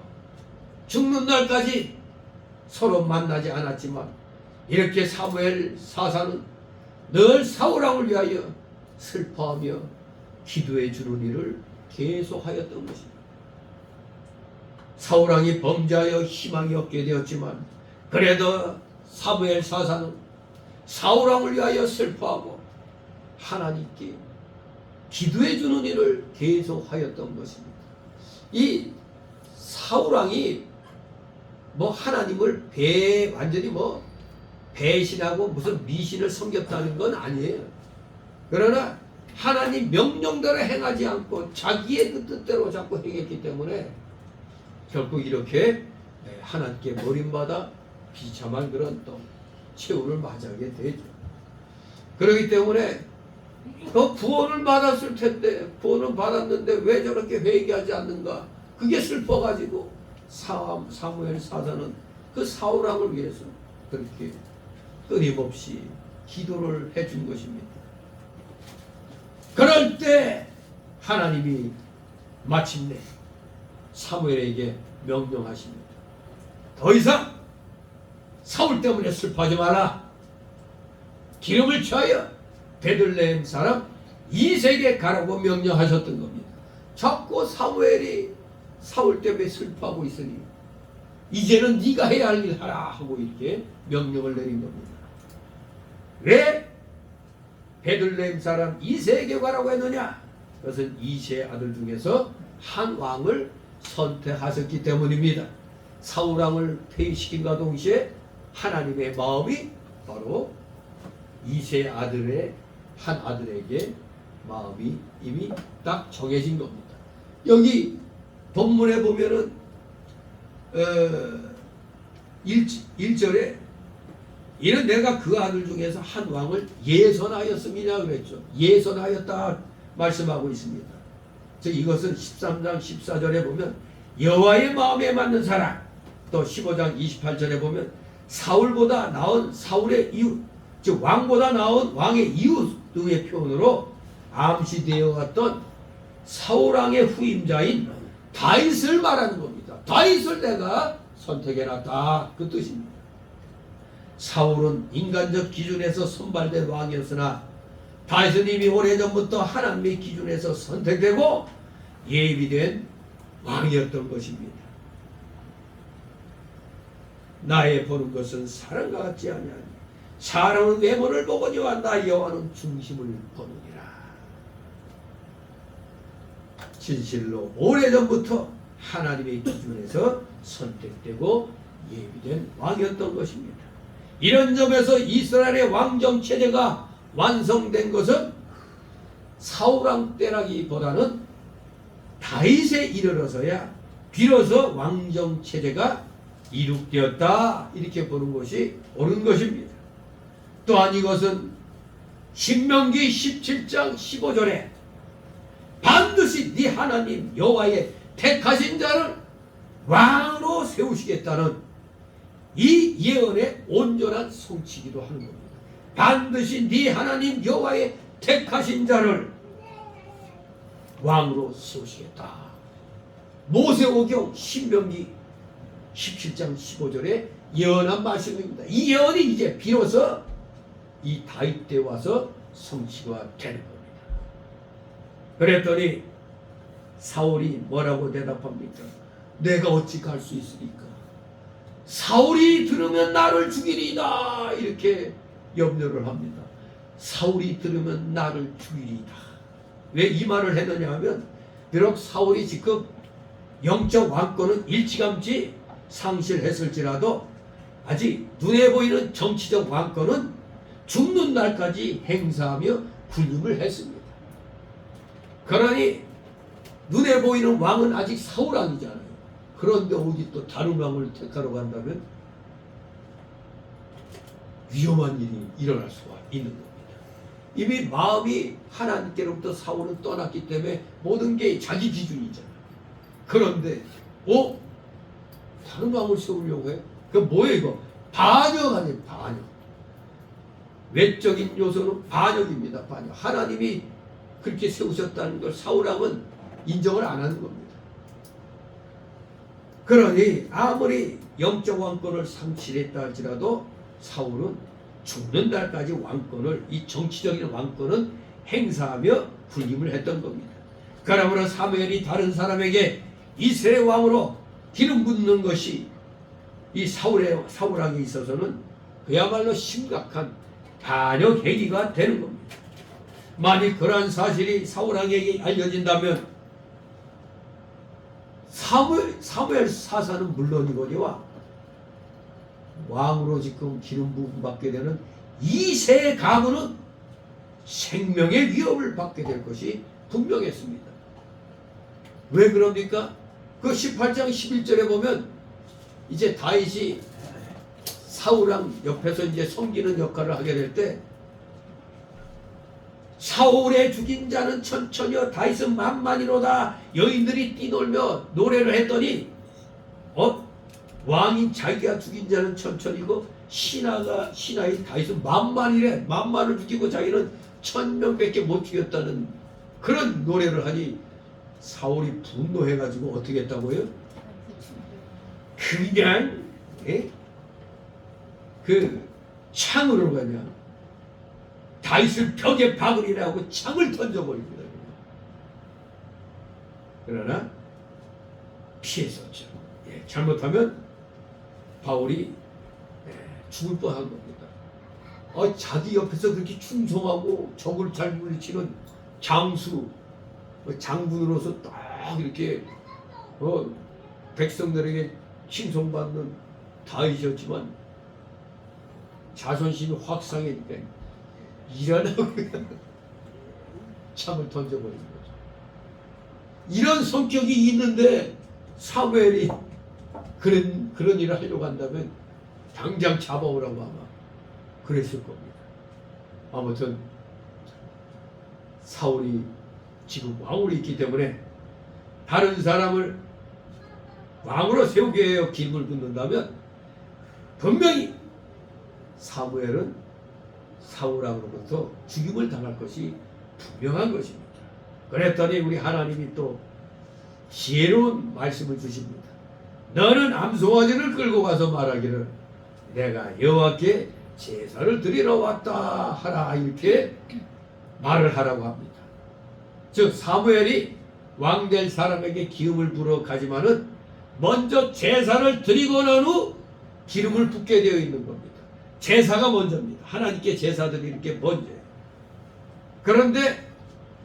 죽는 날까지 서로 만나지 않았지만 이렇게 사무엘 사사는 늘 사울 왕을 위하여 슬퍼하며 기도해 주는 일을 계속하였던 것입니다. 사울 왕이 범죄하여 희망이 없게 되었지만 그래도 사무엘 사사는 사울 왕을 위하여 슬퍼하고 하나님께 기도해 주는 일을 계속하였던 것입니다. 이 사울 왕이 하나님을 완전히 배신하고 무슨 미신을 섬겼다는 건 아니에요. 그러나 하나님 명령대로 행하지 않고 자기의 그 뜻대로 자꾸 행했기 때문에 결국 이렇게 하나님께 버림받아 비참한 그런 또 최후를 맞이하게 되죠. 그렇기 때문에 구원을 받았을 텐데 구원을 받았는데 왜 저렇게 회개하지 않는가, 그게 슬퍼가지고 사무엘 사사는 그 사울 왕을 위해서 그렇게 끊임없이 기도를 해준 것입니다. 그럴 때 하나님이 마침내 사무엘에게 명령하십니다. 더 이상 사울 때문에 슬퍼하지 마라. 기름을 취하여 베들레헴 사람 이색에 가라고 명령하셨던 겁니다. 자꾸 사무엘이 사울 때문에 슬퍼하고 있으니 이제는 네가 해야 할 일 하라 하고 이렇게 명령을 내린 겁니다. 왜 베들레헴 사람 이색에 가라고 했느냐? 그것은 이새의 아들 중에서 한 왕을 선택하셨기 때문입니다. 사울 왕을 폐위시킨과 동시에 하나님의 마음이 바로 이새의 아들의 한 아들에게 마음이 이미 딱 정해진 겁니다. 여기 본문에 보면은 1절에 이는 내가 그 아들 중에서 한 왕을 예선하였음이냐 그랬죠. 예선하였다 말씀하고 있습니다. 즉 이것은 13장 14절에 보면 여호와의 마음에 맞는 사람, 또 15장 28절에 보면 사울보다 나은 사울의 이웃, 즉 왕보다 나은 왕의 이웃 등의 표현으로 암시되어 왔던 사울 왕의 후임자인 다윗을 말하는 겁니다. 다윗을 내가 선택해놨다, 그 뜻입니다. 사울은 인간적 기준에서 선발된 왕이었으나 다윗은 이미 오래전부터 하나님의 기준에서 선택되고 예비된 왕이었던 것입니다. 나의 보는 것은 사람과 같지 아니하니 사람은 외모를 보거니와 나 여호와는 중심을 보느니라. 진실로 오래전부터 하나님의 기준에서 선택되고 예비된 왕이었던 것입니다. 이런 점에서 이스라엘의 왕정 체제가 완성된 것은 사울왕 때라기보다는 다윗에 이르러서야 비로소 왕정 체제가 이룩되었다, 이렇게 보는 것이 옳은 것입니다. 또한 이것은 신명기 17장 15절에 반드시 네 하나님 여호와의 택하신 자를 왕으로 세우시겠다는 이 예언의 온전한 성취기도 하는 겁니다. 반드시 네 하나님 여호와의 택하신 자를 왕으로 세우시겠다. 모세오경 신명기 17장 15절에 예언한 말씀입니다. 이 예언이 이제 비로소 이 다윗 때 와서 성취가 되는 겁니다. 그랬더니 사울이 뭐라고 대답합니까? 내가 어찌 갈 수 있으리까? 사울이 들으면 나를 죽이리이다, 이렇게 염려를 합니다. 사울이 들으면 나를 죽이리다. 왜 이 말을 했느냐 하면 비록 사울이 지금 영적 왕권은 일찌감치 상실했을지라도 아직 눈에 보이는 정치적 왕권은 죽는 날까지 행사하며 군림을 했습니다. 그러니 눈에 보이는 왕은 아직 사울 왕이잖아요. 그런데 어디 또 다른 왕을 택하러 간다면 위험한 일이 일어날 수가 있는 겁니다. 이미 마음이 하나님께로부터 사울은 떠났기 때문에 모든 게 자기 기준이잖아요. 그런데 다른 왕을 세우려고 해? 그 뭐예요 이거? 반역 아니에요. 반역. 외적인 요소는 반역입니다. 반역. 하나님이 그렇게 세우셨다는 걸 사울왕은 인정을 안 하는 겁니다. 그러니 아무리 영적 왕권을 상실했다 할지라도 사울은 죽는 날까지 왕권을, 이 정치적인 왕권은 행사하며 군림을 했던 겁니다. 그러므로 사무엘이 다른 사람에게 이스라엘 왕으로 기름 붓는 것이 이 사울왕에 있어서는 그야말로 심각한 반역 행위가 되는 겁니다. 만약 그러한 사실이 사울왕에게 알려진다면 사무엘 사사는 물론이거니와 왕으로 지금 기름 부음 받게 되는 이세 가문은 생명의 위협을 받게 될 것이 분명했습니다. 왜 그럽니까? 그 18장 11절에 보면 이제 다윗이 사울왕 옆에서 이제 섬기는 역할을 하게 될 때 사울의 죽인 자는 천천히요 다윗은 만만이로다. 여인들이 뛰놀며 노래를 했더니 왕인 자기가 죽인 자는 천천히고 신하인 다윗은 만만이래. 만만을 죽이고 자기는 1000명밖에 못 죽였다는 그런 노래를 하니 사울이 분노해가지고 어떻게 했다고요? 그냥 그 창으로 그냥 다윗을 벽에 박으리라고 창을 던져버립니다. 그러나 피했었죠. 잘못하면 바울이 죽을 뻔한 겁니다. 자기 옆에서 그렇게 충성하고 적을 잘 물리치는 장수, 장군으로서 딱 이렇게 백성들에게 칭송받는 다윗이었지만 자존심이 확 상해니까 일어나고 창을 던져버린 거죠. 이런 성격이 있는데 사무엘이 그런 일을 하려고 한다면 당장 잡아오라고 아마 그랬을 겁니다. 아무튼 사울이 지금 왕으로 있기 때문에 다른 사람을 왕으로 세우기 위해 기름을 붓는다면 분명히 사무엘은 사울왕으로부터 죽임을 당할 것이 분명한 것입니다. 그랬더니 우리 하나님이 또 지혜로운 말씀을 주십니다. 너는 암송아지를 끌고 가서 말하기를 내가 여호와께 제사를 드리러 왔다 하라 이렇게 말을 하라고 합니다. 즉 사무엘이 왕될 사람에게 기름을 부러 가지만은 먼저 제사를 드리고 난 후 기름을 붓게 되어 있는 겁니다. 제사가 먼저입니다. 하나님께 제사 드리는 게 먼저예요. 그런데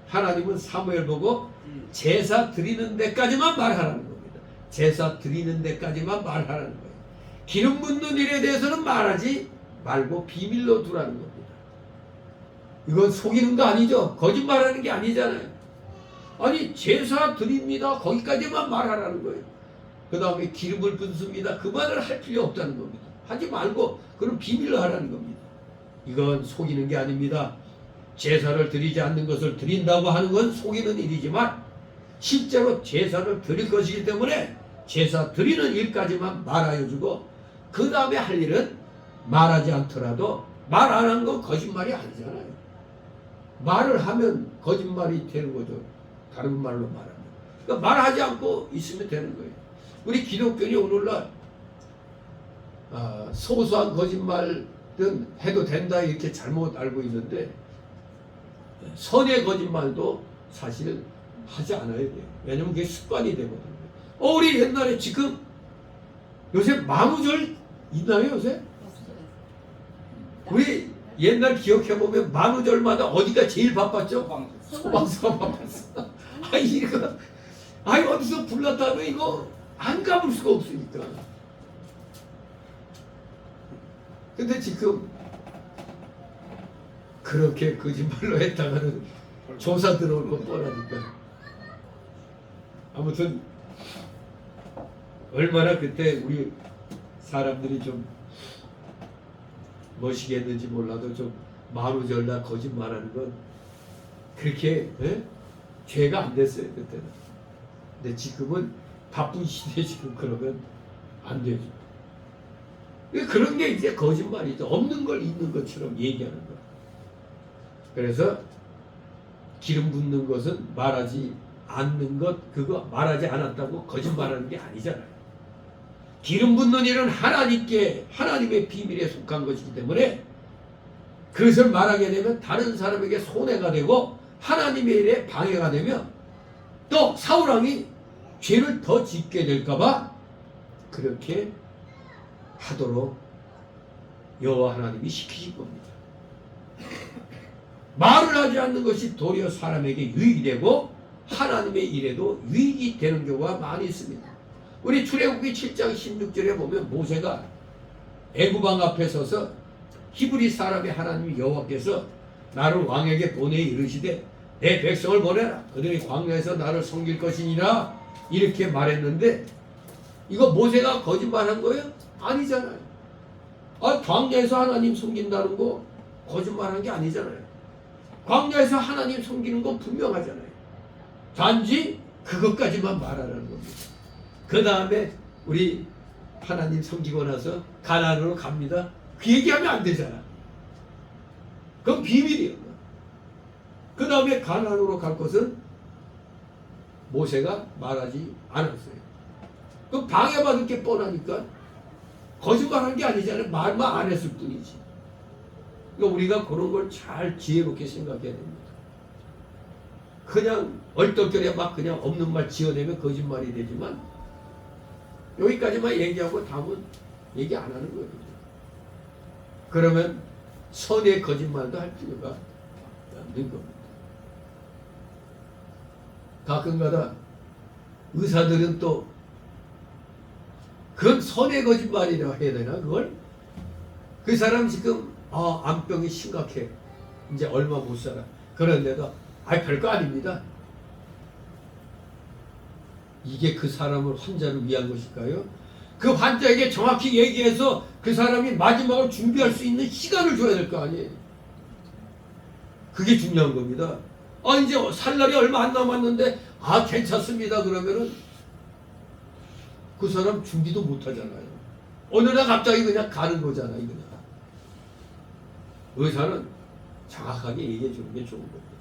하나님은 사무엘 보고 제사 드리는 데까지만 말하라는 겁니다. 제사 드리는 데까지만 말하라는 거예요. 기름 붓는 일에 대해서는 말하지 말고 비밀로 두라는 겁니다. 이건 속이는 거 아니죠. 거짓말하는 게 아니잖아요. 아니 제사 드립니다. 거기까지만 말하라는 거예요. 그 다음에 기름을 붓습니다. 그 말을 할 필요 없다는 겁니다. 하지 말고 그럼 비밀로 하라는 겁니다. 이건 속이는 게 아닙니다. 제사를 드리지 않는 것을 드린다고 하는 건 속이는 일이지만 실제로 제사를 드릴 것이기 때문에 제사 드리는 일까지만 말하여 주고 그 다음에 할 일은 말하지 않더라도 말 안 하는 건 거짓말이 아니잖아요. 말을 하면 거짓말이 되는 거죠. 다른 말로 말하면. 그러니까 말하지 않고 있으면 되는 거예요. 우리 기독교인이 오늘날 소소한 거짓말은 해도 된다 이렇게 잘못 알고 있는데 선의 거짓말도 사실 하지 않아야 돼요. 왜냐면 그게 습관이 되거든요. 우리 옛날에 지금 요새 만우절 있나요 요새? 우리 옛날 기억해보면 만우절마다 어디가 제일 바빴죠? 소방. 소방서가 바빴어. 아니 이거 아니 어디서 불났다면 이거 안 가볼 수가 없으니까. 근데 지금 그렇게 거짓말로 했다가는 조사 들어올 건 뻔하니까. 아무튼 얼마나 그때 우리 사람들이 좀 멋있게 했는지 몰라도 좀 만우절날 거짓말하는 건 그렇게 죄가 안 됐어요 그때는. 근데 지금은 바쁜 시대에 지금 그러면 안 되죠. 그런 게 이제 거짓말이죠. 없는 걸 있는 것처럼 얘기하는 거. 그래서 기름 붓는 것은 말하지 않는 것, 그거 말하지 않았다고 거짓말하는 게 아니잖아요. 기름 붓는 일은 하나님께, 하나님의 비밀에 속한 것이기 때문에 그것을 말하게 되면 다른 사람에게 손해가 되고 하나님의 일에 방해가 되면 또 사울왕이 죄를 더 짓게 될까봐 그렇게 하도록 여호와 하나님이 시키신 겁니다. 말을 하지 않는 것이 도리어 사람에게 유익이 되고 하나님의 일에도 유익이 되는 경우가 많이 있습니다. 우리 출애굽기 7장 16절에 보면 모세가 애굽왕 앞에 서서 히브리 사람의 하나님 여호와께서 나를 왕에게 보내 이르시되 내 백성을 보내라. 그들이 광야에서 나를 섬길 것이니라 이렇게 말했는데 이거 모세가 거짓말한 거예요? 아니잖아요. 광야에서 하나님 섬긴다는 거 거짓말한 게 아니잖아요. 광야에서 하나님 섬기는 건 분명하잖아요. 단지 그것까지만 말하라는 겁니다. 그 다음에 우리 하나님 섬기고 나서 가나안으로 갑니다. 그 얘기하면 안 되잖아. 그건 비밀이에요. 그 다음에 가나안으로 갈 것은 모세가 말하지 않았어요. 그 방해받을 게 뻔하니까 거짓말한 게 아니잖아요. 말만 안 했을 뿐이지. 그러니까 우리가 그런 걸 잘 지혜롭게 생각해야 됩니다. 그냥 얼떨결에 막 그냥 없는 말 지어내면 거짓말이 되지만 여기까지만 얘기하고 다음은 얘기 안 하는 거예요. 그러면 선의 거짓말도 할 필요가 없는 겁니다. 가끔가다 의사들은 또 그건 선의 거짓말이라고 해야 되나 그걸? 그 사람 지금 암병이 심각해. 이제 얼마 못 살아. 그런데도 별거 아닙니다. 이게 그 사람을 환자를 위한 것일까요? 그 환자에게 정확히 얘기해서 그 사람이 마지막을 준비할 수 있는 시간을 줘야 될 거 아니에요. 그게 중요한 겁니다. 이제 살 날이 얼마 안 남았는데 괜찮습니다 그러면은 그 사람 준비도 못 하잖아요. 어느 날 갑자기 그냥 가는 거잖아요. 그냥. 의사는 정확하게 얘기해 주는 게 좋은 겁니다.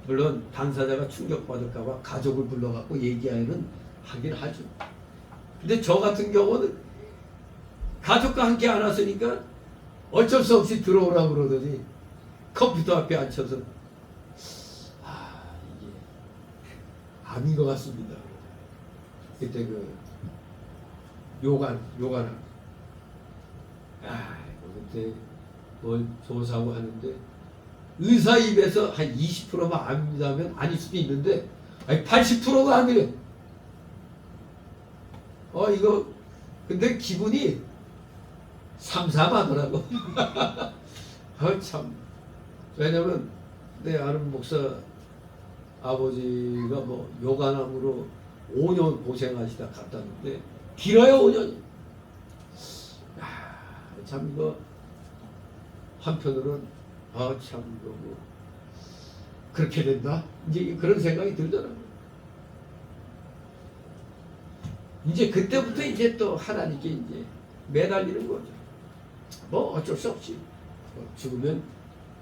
물론 당사자가 충격받을까봐 가족을 불러갖고 얘기하는 하긴 하죠. 근데 저 같은 경우는 가족과 함께 안 왔으니까 어쩔 수 없이 들어오라고 그러더니 컴퓨터 앞에 앉혀서 이게 암인 것 같습니다. 그때 요관 그때 뭘 조사하고 하는데 의사 입에서 한 20%만 암이라면 아닐 수도 있는데 80%가 아니래. 이거 근데 기분이 삼삼하더라고. 참. 왜냐면 내 아는 목사 아버지가 요관암으로 5년 고생하시다 갔다는데 길어요 5년이. 참 이거 한편으로는 참 이거 그렇게 된다. 이제 그런 생각이 들더라고요. 이제 그때부터 이제 또 하나님께 이제 매달리는 거죠. 어쩔 수 없지. 죽으면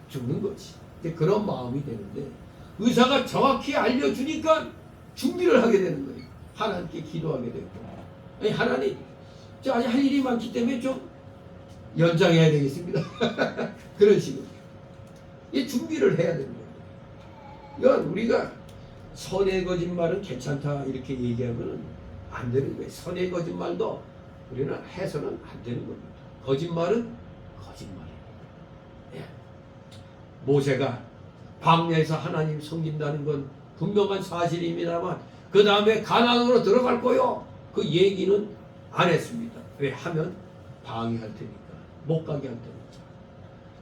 죽는 거지. 이제 그런 마음이 되는데 의사가 정확히 알려주니까 준비를 하게 되는 거예요. 하나님께 기도하게 되고. 하나님, 저 아직 할 일이 많기 때문에 좀 연장해야 되겠습니다. 그런 식으로. 이 준비를 해야 되는 거예요. 이건 우리가 선의 거짓말은 괜찮다 이렇게 얘기하면 안 되는 거예요. 선의 거짓말도 우리는 해서는 안 되는 겁니다. 거짓말은 거짓말이에요. 모세가 광야에서 하나님 섬긴다는 건 분명한 사실입니다만 그 다음에 가나안으로 들어갈 거요. 그 얘기는 안 했습니다. 왜 하면 방해할 테니까 못 가게 할 테니까.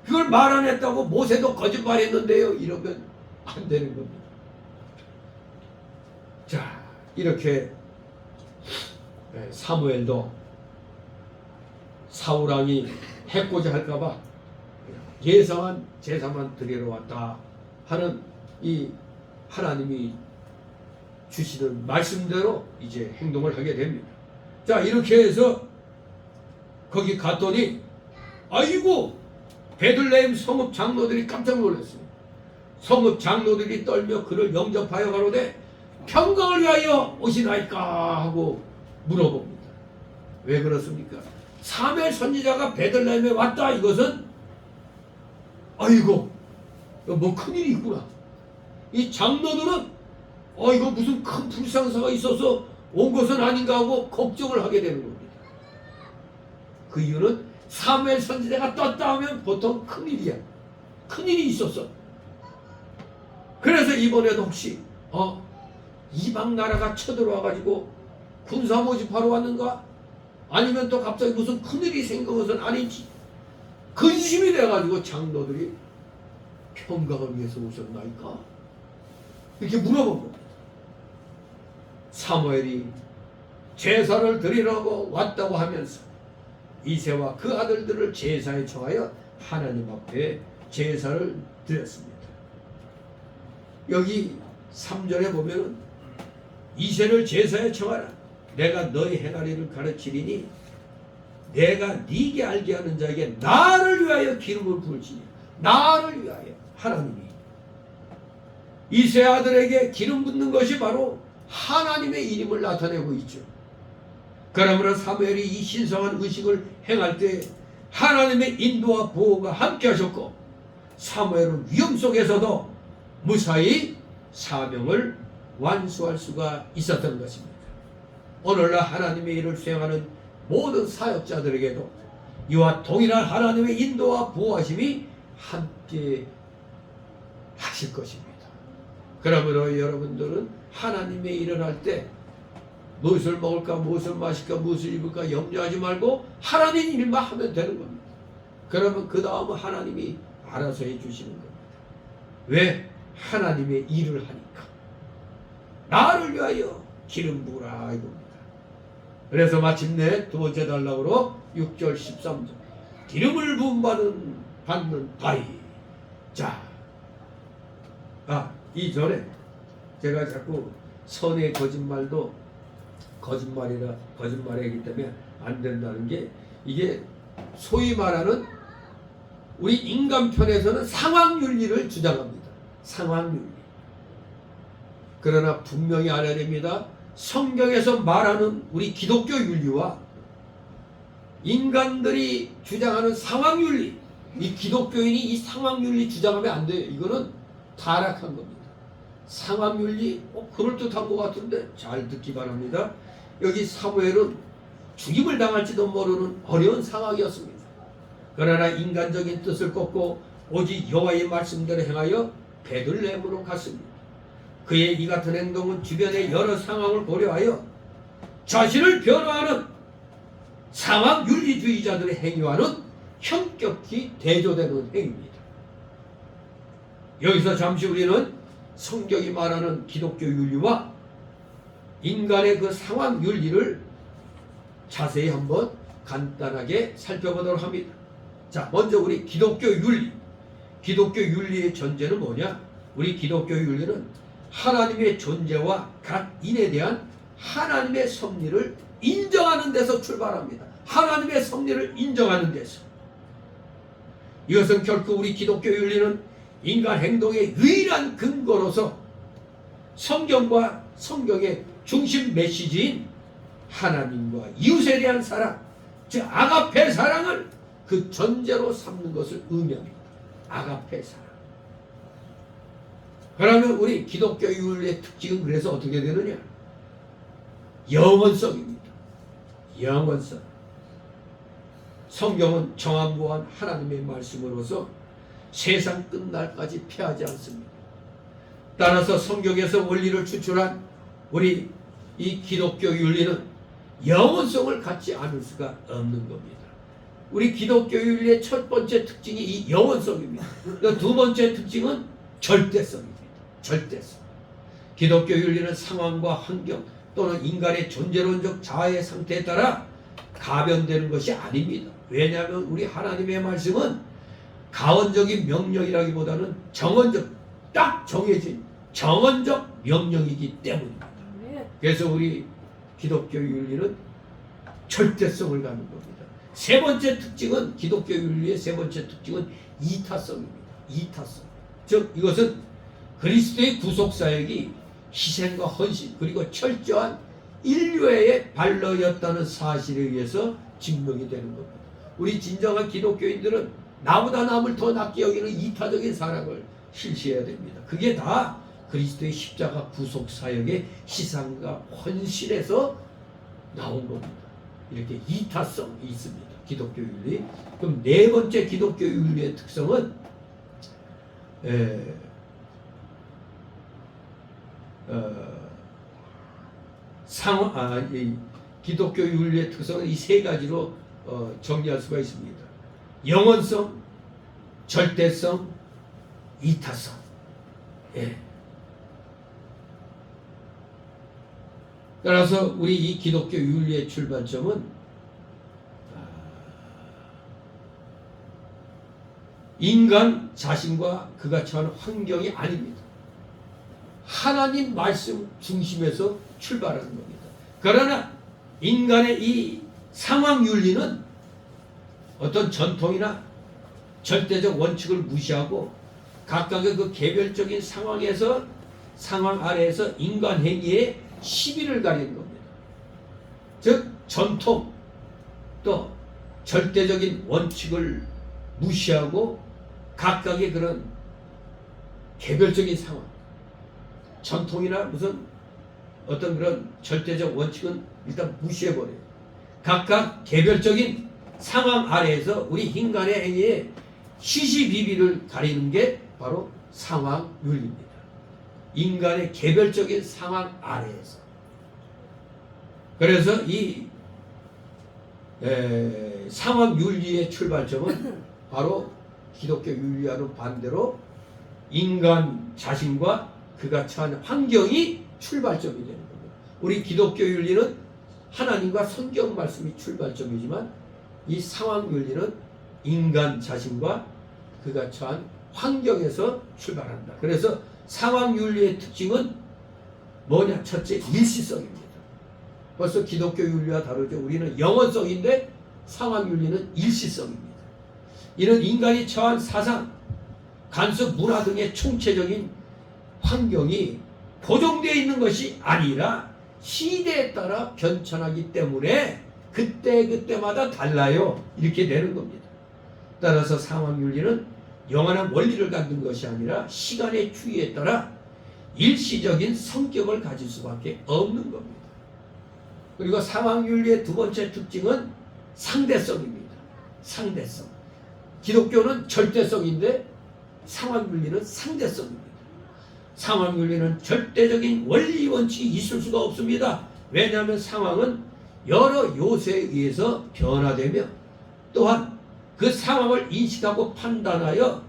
그걸 말 안 했다고 모세도 거짓말했는데요. 이러면 안 되는 겁니다. 자, 이렇게 사무엘도 사울왕이 해코지 할까봐 예상한 제사만 드리러 왔다 하는 이 하나님이 주시는 말씀대로 이제 행동을 하게 됩니다. 자, 이렇게 해서 거기 갔더니 아이고 베들레헴 성읍 장로들이 깜짝 놀랐어요. 성읍 장로들이 떨며 그를 영접하여 가로되 평강을 위하여 오시나이까 하고 물어봅니다. 왜 그렇습니까? 사무엘 선지자가 베들레헴에 왔다. 이것은 아이고 뭐 큰일이 있구나. 이 장로들은 이거 무슨 큰 불상사가 있어서 온 것은 아닌가 하고 걱정을 하게 되는 겁니다. 그 이유는 사무엘 선지자가 떴다 하면 보통 큰일이야. 큰일이 있었어. 그래서 이번에도 혹시 이방 나라가 쳐들어와 가지고 군사 모집하러 왔는가? 아니면 또 갑자기 무슨 큰일이 생긴 것은 아닌지 근심이 돼가지고 장로들이 평강을 위해서 오셨나이까? 이렇게 물어본 겁니다. 사무엘이 제사를 드리려고 왔다고 하면서 이새와 그 아들들을 제사에 청하여 하나님 앞에 제사를 드렸습니다. 여기 3절에 보면은 이새를 제사에 청하라. 내가 너희 행하리를 가르치리니 내가 네게 알게 하는 자에게 나를 위하여 기름을 부을지니 나를 위하여 하나님이 이새 아들에게 기름 붓는 것이 바로 하나님의 이름을 나타내고 있죠. 그러므로 사무엘이 이 신성한 의식을 행할 때 하나님의 인도와 보호가 함께 하셨고 사무엘은 위험 속에서도 무사히 사명을 완수할 수가 있었던 것입니다. 오늘날 하나님의 일을 수행하는 모든 사역자들에게도 이와 동일한 하나님의 인도와 보호하심이 함께 하실 것입니다. 그러므로 여러분들은 하나님의 일을 할 때 무엇을 먹을까, 무엇을 마실까, 무엇을 입을까 염려하지 말고 하나님 일만 하면 되는 겁니다. 그러면 그 다음은 하나님이 알아서 해주시는 겁니다. 왜? 하나님의 일을 하니까. 나를 위하여 기름 부으라 이겁니다. 그래서 마침내 두 번째 단락으로 6절 13절 기름을 부음 받는 바위. 자, 이전에 제가 자꾸 선의 거짓말도 거짓말이기 때문에 안 된다는 게 이게 소위 말하는 우리 인간 편에서는 상황윤리를 주장합니다. 상황윤리. 그러나 분명히 알아야 됩니다. 성경에서 말하는 우리 기독교 윤리와 인간들이 주장하는 상황윤리, 이 기독교인이 이 상황윤리 주장하면 안 돼요. 이거는 타락한 겁니다. 상황윤리 그럴듯한 것 같은데 잘 듣기 바랍니다. 여기 사무엘은 죽임을 당할지도 모르는 어려운 상황이었습니다. 그러나 인간적인 뜻을 꺾고 오직 여호와의 말씀대로 행하여 베들레헴으로 갔습니다. 그의 이 같은 행동은 주변의 여러 상황을 고려하여 자신을 변호하는 상황윤리주의자들의 행위와는 현격히 대조되는 행위입니다. 여기서 잠시 우리는 성경이 말하는 기독교 윤리와 인간의 그 상황 윤리를 자세히 한번 간단하게 살펴보도록 합니다. 자, 먼저 우리 기독교 윤리. 기독교 윤리의 전제는 뭐냐? 우리 기독교 윤리는 하나님의 존재와 각 인에 대한 하나님의 섭리를 인정하는 데서 출발합니다. 하나님의 섭리를 인정하는 데서. 이것은 결코 우리 기독교 윤리는 인간 행동의 유일한 근거로서 성경과 성경의 중심 메시지인 하나님과 이웃에 대한 사랑, 즉 아가페 사랑을 그 전제로 삼는 것을 의미합니다. 아가페 사랑. 그러면 우리 기독교 윤리의 특징은 그래서 어떻게 되느냐? 영원성입니다. 영원성. 성경은 정확무한 하나님의 말씀으로서 세상 끝날까지 패하지 않습니다. 따라서 성경에서 원리를 추출한 우리 이 기독교 윤리는 영원성을 갖지 않을 수가 없는 겁니다. 우리 기독교 윤리의 첫 번째 특징이 이 영원성입니다. 두 번째 특징은 절대성입니다. 절대성. 기독교 윤리는 상황과 환경 또는 인간의 존재론적 자아의 상태에 따라 가변되는 것이 아닙니다. 왜냐하면 우리 하나님의 말씀은 가원적인 명령이라기보다는 정언적, 딱 정해진 정언적 명령이기 때문입니다. 그래서 우리 기독교 윤리는 절대성을 갖는 겁니다. 세 번째 특징은, 기독교 윤리의 세 번째 특징은 이타성입니다. 이타성. 즉 이것은 그리스도의 구속사역이 희생과 헌신 그리고 철저한 인류애의 발로였다는 사실에 의해서 증명이 되는 겁니다. 우리 진정한 기독교인들은 나보다 남을 더 낫게 여기는 이타적인 사랑을 실시해야 됩니다. 그게 다 그리스도의 십자가 구속사역의 희생과 헌신에서 나온 겁니다. 이렇게 이타성이 있습니다. 기독교 윤리. 그럼 네 번째 기독교 윤리의 특성은 기독교 윤리의 특성은 이 세 가지로 정리할 수가 있습니다. 영원성, 절대성, 이타성. 예. 따라서 우리 이 기독교 윤리의 출발점은 인간 자신과 그가 처한 환경이 아닙니다. 하나님 말씀 중심에서 출발하는 겁니다. 그러나 인간의 이 상황 윤리는 어떤 전통이나 절대적 원칙을 무시하고 각각의 그 개별적인 상황에서, 상황 아래에서 인간 행위에 시비를 가리는 겁니다. 즉 전통 또 절대적인 원칙을 무시하고 각각의 그런 개별적인 상황, 전통이나 무슨 어떤 그런 절대적 원칙은 일단 무시해버려요. 각각 개별적인 상황 아래에서 우리 인간의 행위에 시시비비를 가리는 게 바로 상황 윤리입니다. 인간의 개별적인 상황 아래에서. 그래서 이 상황 윤리의 출발점은 바로 기독교 윤리와는 반대로 인간 자신과 그가 처한 환경이 출발점이 되는 겁니다. 우리 기독교 윤리는 하나님과 성경 말씀이 출발점이지만 이 상황 윤리는 인간 자신과 그가 처한 환경에서 출발한다. 그래서 상황 윤리의 특징은 뭐냐? 첫째, 일시성입니다. 벌써 기독교 윤리와 다르죠. 우리는 영원성인데 상황 윤리는 일시성입니다. 이는 인간이 처한 사상, 간섭, 문화 등의 총체적인 환경이 고정되어 있는 것이 아니라 시대에 따라 변천하기 때문에 그때마다 달라요. 이렇게 되는 겁니다. 따라서 상황윤리는 영원한 원리를 갖는 것이 아니라 시간의 추이에 따라 일시적인 성격을 가질 수밖에 없는 겁니다. 그리고 상황윤리의 두 번째 특징은 상대성입니다. 상대성. 기독교는 절대성인데 상황윤리는 상대성입니다. 상황윤리는 절대적인 원리 원칙이 있을 수가 없습니다. 왜냐하면 상황은 여러 요소에 의해서 변화되며 또한 그 상황을 인식하고 판단하여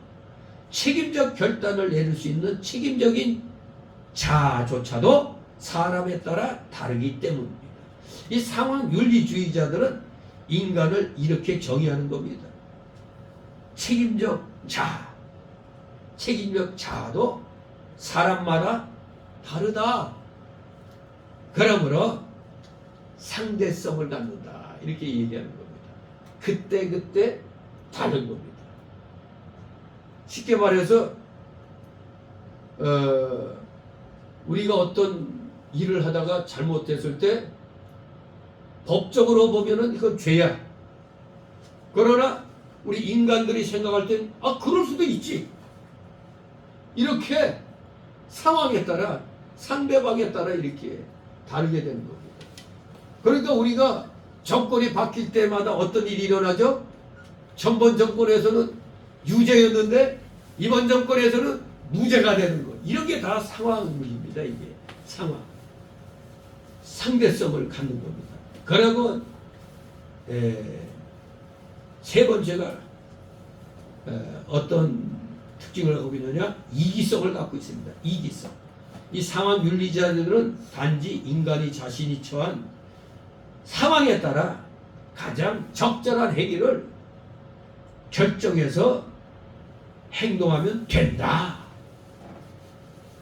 책임적 결단을 내릴 수 있는 책임적인 자아조차도 사람에 따라 다르기 때문입니다. 이 상황윤리주의자들은 인간을 이렇게 정의하는 겁니다. 책임적 자아. 책임적 자아도 사람마다 다르다. 그러므로 상대성을 갖는다. 이렇게 얘기하는 겁니다. 그때 다른 겁니다. 쉽게 말해서 우리가 어떤 일을 하다가 잘못했을 때 법적으로 보면은 이건 죄야. 그러나 우리 인간들이 생각할 땐 그럴 수도 있지. 이렇게 상황에 따라 상대방에 따라 이렇게 다르게 되는 겁니다. 그러니까 우리가 정권이 바뀔 때마다 어떤 일이 일어나죠? 전번 정권에서는 유죄였는데 이번 정권에서는 무죄가 되는 것. 이런 게 다 상황입니다. 이게 상황. 상대성을 갖는 겁니다. 그리고 세 번째가 어떤 특징을 갖고 있느냐? 이기성을 갖고 있습니다. 이기성. 이 상황 윤리자들은 단지 인간이 자신이 처한 상황에 따라 가장 적절한 행위를 결정해서 행동하면 된다.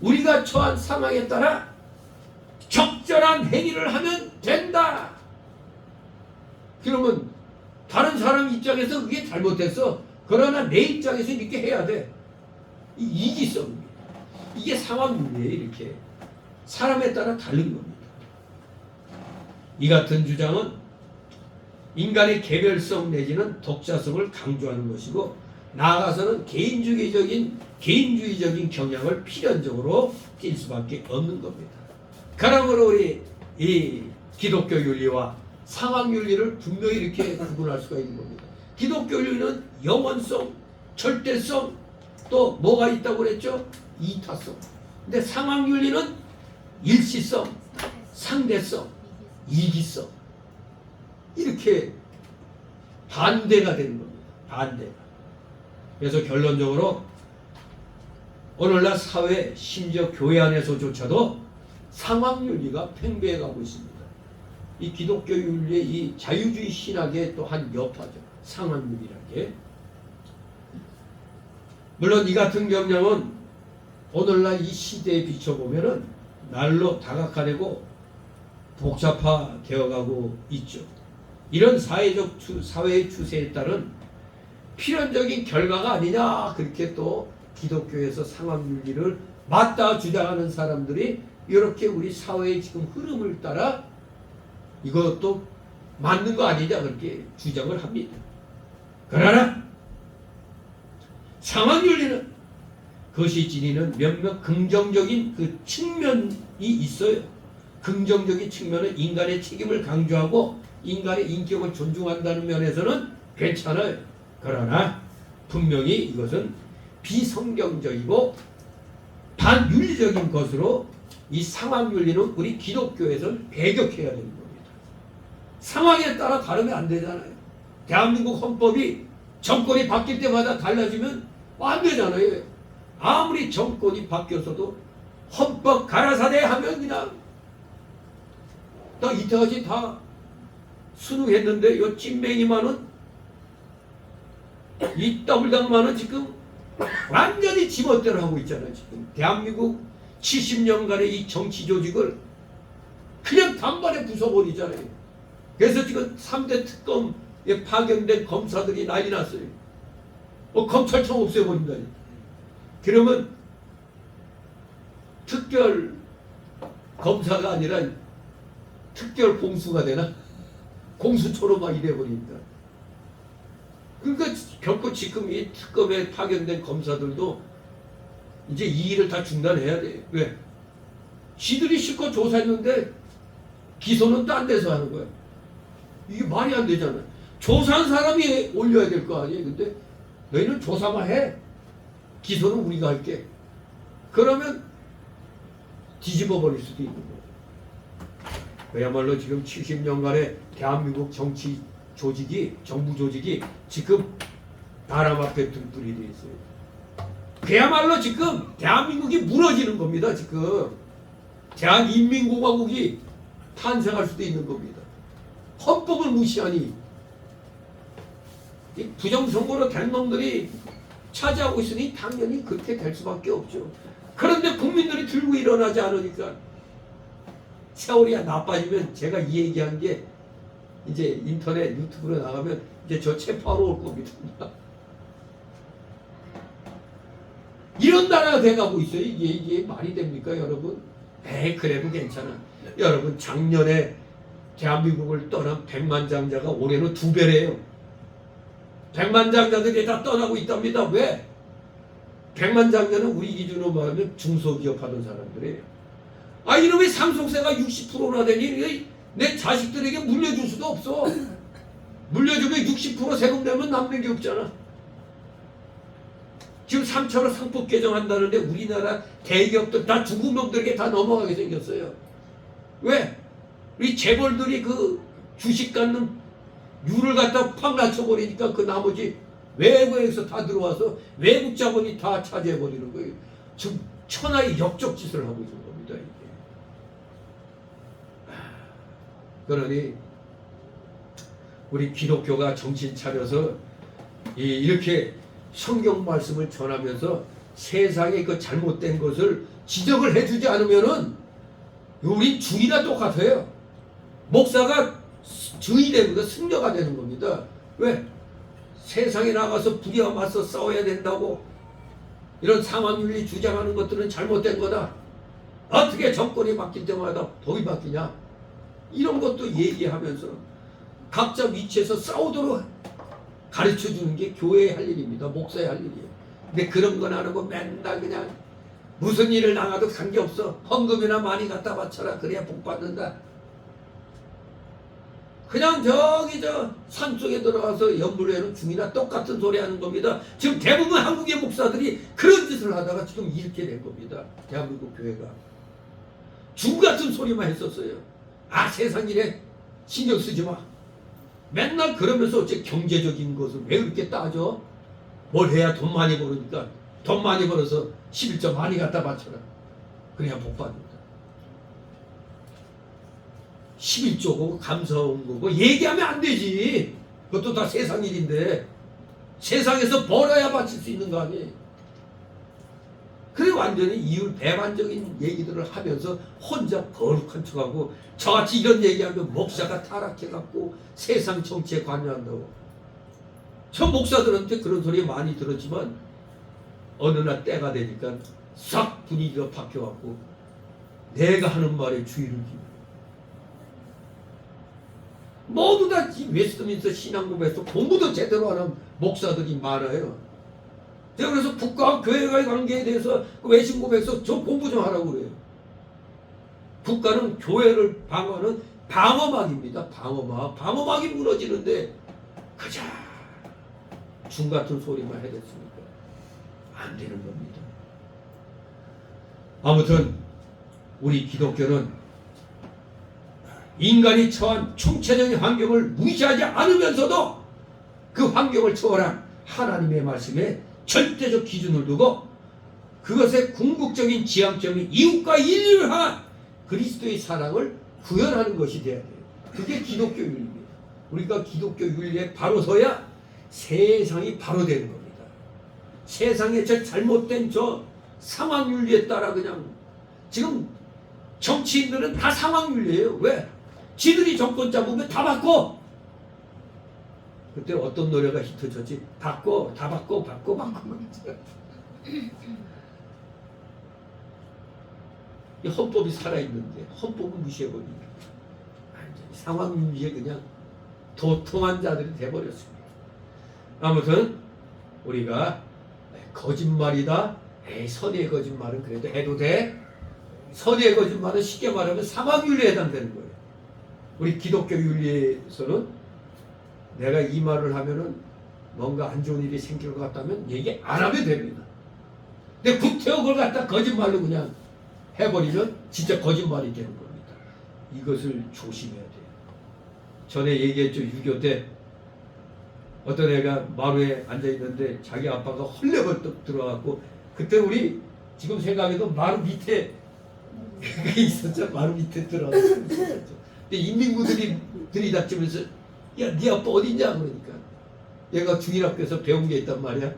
우리가 처한 상황에 따라 적절한 행위를 하면 된다. 그러면 다른 사람 입장에서 그게 잘못됐어. 그러나 내 입장에서 이렇게 해야 돼. 이 이기성입니다. 이게 상황이에요. 이렇게 사람에 따라 다른 겁니다. 이 같은 주장은 인간의 개별성 내지는 독자성을 강조하는 것이고, 나아가서는 개인주의적인 경향을 필연적으로 띌 수밖에 없는 겁니다. 그러므로 우리 이 기독교 윤리와 상황 윤리를 분명히 이렇게 구분할 수가 있는 겁니다. 기독교 윤리는 영원성, 절대성, 또 뭐가 있다고 그랬죠? 이타성. 근데 상황 윤리는 일시성, 상대성, 이기성. 이렇게 반대가 되는 겁니다. 반대가. 그래서 결론적으로 오늘날 사회, 심지어 교회 안에서조차도 상황윤리가 팽배해가고 있습니다. 이 기독교 윤리의 이 자유주의 신학의 또 한 여파죠. 상황윤리라는 게. 물론 이 같은 경향은 오늘날 이 시대에 비춰보면은 날로 다각화되고 복잡화되어가고 있죠. 이런 사회의 추세에 따른 필연적인 결과가 아니냐, 그렇게 또 기독교에서 상황윤리를 맞다 주장하는 사람들이 이렇게 우리 사회의 지금 흐름을 따라 이것도 맞는 거 아니냐, 그렇게 주장을 합니다. 그러나 상황윤리는 그것이 지니는 몇몇 긍정적인 그 측면이 있어요. 긍정적인 측면은 인간의 책임을 강조하고 인간의 인격을 존중한다는 면에서는 괜찮아요. 그러나 분명히 이것은 비성경적이고 반윤리적인 것으로 이 상황윤리는 우리 기독교에서는 배격해야 되는 겁니다. 상황에 따라 다르면 안 되잖아요. 대한민국 헌법이 정권이 바뀔 때마다 달라지면 안 되잖아요. 아무리 정권이 바뀌어서도 헌법 가라사대 하면 그냥 나 이때까지 다 수능했는데 요 찐맹이만은 이 더블당만은 지금 완전히 지멋대로 하고 있잖아요. 지금 대한민국 70년간의 이 정치 조직을 그냥 단번에 부숴버리잖아요. 그래서 지금 3대 특검에 파견된 검사들이 난리 났어요. 검찰청 없애버린다. 그러면 특별 검사가 아니라 특별 공수가 되나? 공수처로 막 이래버린다. 그러니까 결코 지금 이 특검에 파견된 검사들도 이제 이 일을 다 중단해야 돼. 왜? 지들이 실컷 조사했는데 기소는 딴 데서 하는 거야. 이게 말이 안 되잖아. 조사한 사람이 올려야 될 거 아니에요. 근데 너희는 조사만 해. 기소는 우리가 할게. 그러면 뒤집어 버릴 수도 있는 거예요. 그야말로 지금 70년간의 대한민국 정치 조직이, 정부 조직이 지금 바람 앞에 등불이 되어 있어요. 그야말로 지금 대한민국이 무너지는 겁니다. 지금 대한인민공화국이 탄생할 수도 있는 겁니다. 헌법을 무시하니 이 부정선거로 된 놈들이 차지하고 있으니 당연히 그렇게 될 수밖에 없죠. 그런데 국민들이 들고 일어나지 않으니까 세월이 나빠지면 제가 이 얘기한 게 이제 인터넷 유튜브로 나가면 이제 저 체포하러 올 겁니다. 이런 나라가 돼가고 있어요. 이게 말이 됩니까, 여러분? 그래도 괜찮아. 여러분, 작년에 대한민국을 떠난 백만장자가 올해는 2배래요. 백만장자들이 다 떠나고 있답니다. 왜? 백만장자는 우리 기준으로 말하면 중소기업 하던 사람들이에요. 이놈의 상속세가 60%나 되니 내 자식들에게 물려줄 수도 없어. 물려주면 60% 세금 내면 남는 게 없잖아. 지금 3차로 상법 개정한다는데 우리나라 대기업들 다 중국 놈들에게 다 넘어가게 생겼어요. 왜? 우리 재벌들이 그 주식 갖는 율을 갖다 팍 낮춰버리니까 그 나머지 외국에서 다 들어와서 외국 자본이 다 차지해버리는 거예요. 지금 천하의 역적짓을 하고 있는 겁니다. 이게. 그러니 우리 기독교가 정신 차려서 이렇게 성경 말씀을 전하면서 세상의 그 잘못된 것을 지적을 해주지 않으면은 우린 중이나 똑같아요. 목사가 주의 되는 거 승려가 되는 겁니다. 왜? 세상에 나가서 불의와 맞서 싸워야 된다고 이런 상황윤리 주장하는 것들은 잘못된 거다. 어떻게 정권이 바뀔 때마다 법이 바뀌냐? 이런 것도 얘기하면서 각자 위치에서 싸우도록 가르쳐 주는 게 교회의 할 일입니다. 목사의 할 일이에요. 근데 그런 건 안 하고 맨날 그냥 무슨 일을 당해도 관계없어. 헌금이나 많이 갖다 바쳐라. 그래야 복 받는다. 그냥 저기 저 산속에 들어가서 연불회는 중이나 똑같은 소리 하는 겁니다. 지금 대부분 한국의 목사들이 그런 짓을 하다가 지금 이렇게 된 겁니다. 대한민국 교회가. 중 같은 소리만 했었어요. 아, 세상 일에 신경 쓰지 마. 맨날 그러면서 어째 경제적인 것을 왜 그렇게 따져? 뭘 해야 돈 많이 벌으니까 돈 많이 벌어서 11조 많이 갖다 바쳐라. 그래야 복 받는다. 11조고 감사한 거고 얘기하면 안 되지. 그것도 다 세상 일인데 세상에서 벌어야 바칠 수 있는 거 아니에요. 그래 완전히 이율 배반적인 얘기들을 하면서 혼자 거룩한 척하고 저같이 이런 얘기하면 목사가 타락해갖고 세상 정치에 관여한다고. 저 목사들한테 그런 소리 많이 들었지만 어느 날 때가 되니까 싹 분위기가 바뀌어갖고 내가 하는 말에 주의를 기울여. 모두 다 웨스트민스터 신앙고백에서 공부도 제대로 하는 목사들이 많아요. 제가 그래서 국가와 교회와의 관계에 대해서 외신고백에서 저 공부 좀 하라고 그래요. 국가는 교회를 방어하는 방어막입니다. 방어막. 방어막이 무너지는데 그저 중 같은 소리만 해댔습니까? 안 되는 겁니다. 아무튼 우리 기독교는 인간이 처한 총체적인 환경을 무시하지 않으면서도 그 환경을 초월한 하나님의 말씀에 절대적 기준을 두고 그것의 궁극적인 지향점이 이웃과 인류를 향한 그리스도의 사랑을 구현하는 것이 돼야 돼요. 그게 기독교 윤리입니다. 우리가 기독교 윤리에 바로 서야 세상이 바로 되는 겁니다. 세상의 저 잘못된 저 상황 윤리에 따라 그냥 지금 정치인들은 다 상황 윤리예요. 왜? 지들이 정권 잡으면 다 바꿔. 그때 어떤 노래가 히트쳤지? 바꿔, 다 바꿔, 바꿔, 바꿔. 이 헌법이 살아있는데 헌법은 무시해버립니다. 상황 윤리에 그냥 도통한 자들이 돼버렸습니다. 아무튼 우리가 거짓말이다. 에이, 선의의 거짓말은 그래도 해도 돼. 선의의 거짓말은 쉽게 말하면 상황 윤리에 해당되는 거예요. 우리 기독교 윤리에서는 내가 이 말을 하면은 뭔가 안 좋은 일이 생길 것 같다면 얘기 안 하면 됩니다. 근데 구태여 그걸 갖다 거짓말로 그냥 해버리면 진짜 거짓말이 되는 겁니다. 이것을 조심해야 돼요. 전에 얘기했죠. 6.25 때 어떤 애가 마루에 앉아있는데 자기 아빠가 헐레벌떡 들어갔고 그때 우리 지금 생각해도 마루 밑에 그게 있었죠. 마루 밑에 들어갔죠. 근데 인민구들이 들이닥치면서 야, 네 아빠 어디 있냐 그러니까 얘가 중일학교에서 배운 게 있단 말이야.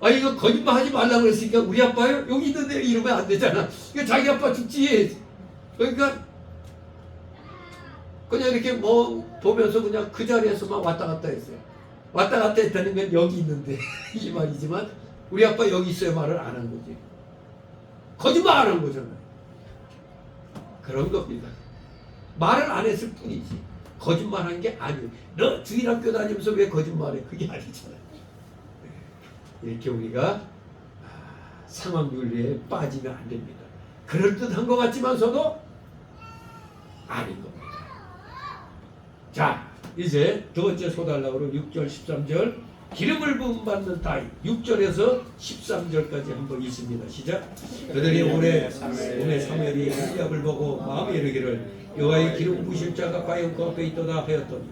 아, 이거 거짓말 하지 말라고 그랬으니까 우리 아빠요? 여기 있는데 이러면 안 되잖아. 이거 자기 아빠 죽지. 그러니까 그냥 이렇게 뭐 보면서 그냥 그 자리에서만 왔다 갔다 했어요. 왔다 갔다 했다는 건 여기 있는데 이 말이지만 우리 아빠 여기 있어요 말을 안 한 거지. 거짓말 안 한 거잖아요. 그런 겁니다. 말을 안 했을 뿐이지 거짓말한 게 아니에요. 너 주일학교 다니면서 왜 거짓말해? 그게 아니잖아요. 이렇게 우리가 상황 윤리에 빠지면 안 됩니다. 그럴듯한 것 같지만서도 아닌 겁니다. 자, 이제 두 번째 소달락으로 6절 13절 기름을 부음 받는 다이 6절에서 13절까지 한번 있습니다. 시작. 그들이 오래 사무엘이 엘리압을 보고 마음에 이르기를 여호와의 기름 부으실 자가 과연 그 앞에 있도다 하였더니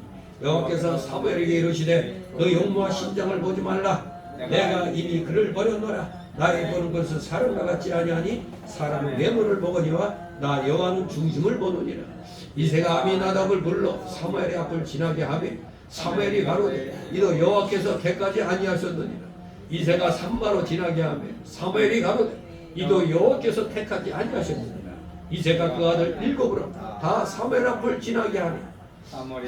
여호와께서 사무엘에게 이르시되 그 용모와 신장을 보지 말라. 내가 이미 그를 버렸노라. 나의 보는 것은 사람과 같지 아니하니 사람은 외모를 보거니와 나 여호와는 중심을 보느니라. 이새가 아미나답을 불러 사무엘의 앞을 지나게 하며 사무엘이 가로되 이도 여호와께서 택하지 아니하셨느니라. 이새가 산마로 지나게 하며 사무엘이 가로되 이도 여호와께서 택하지 아니하셨느니라. 이새가 그 아들 7으로 다 사무엘 앞을 지나게 하며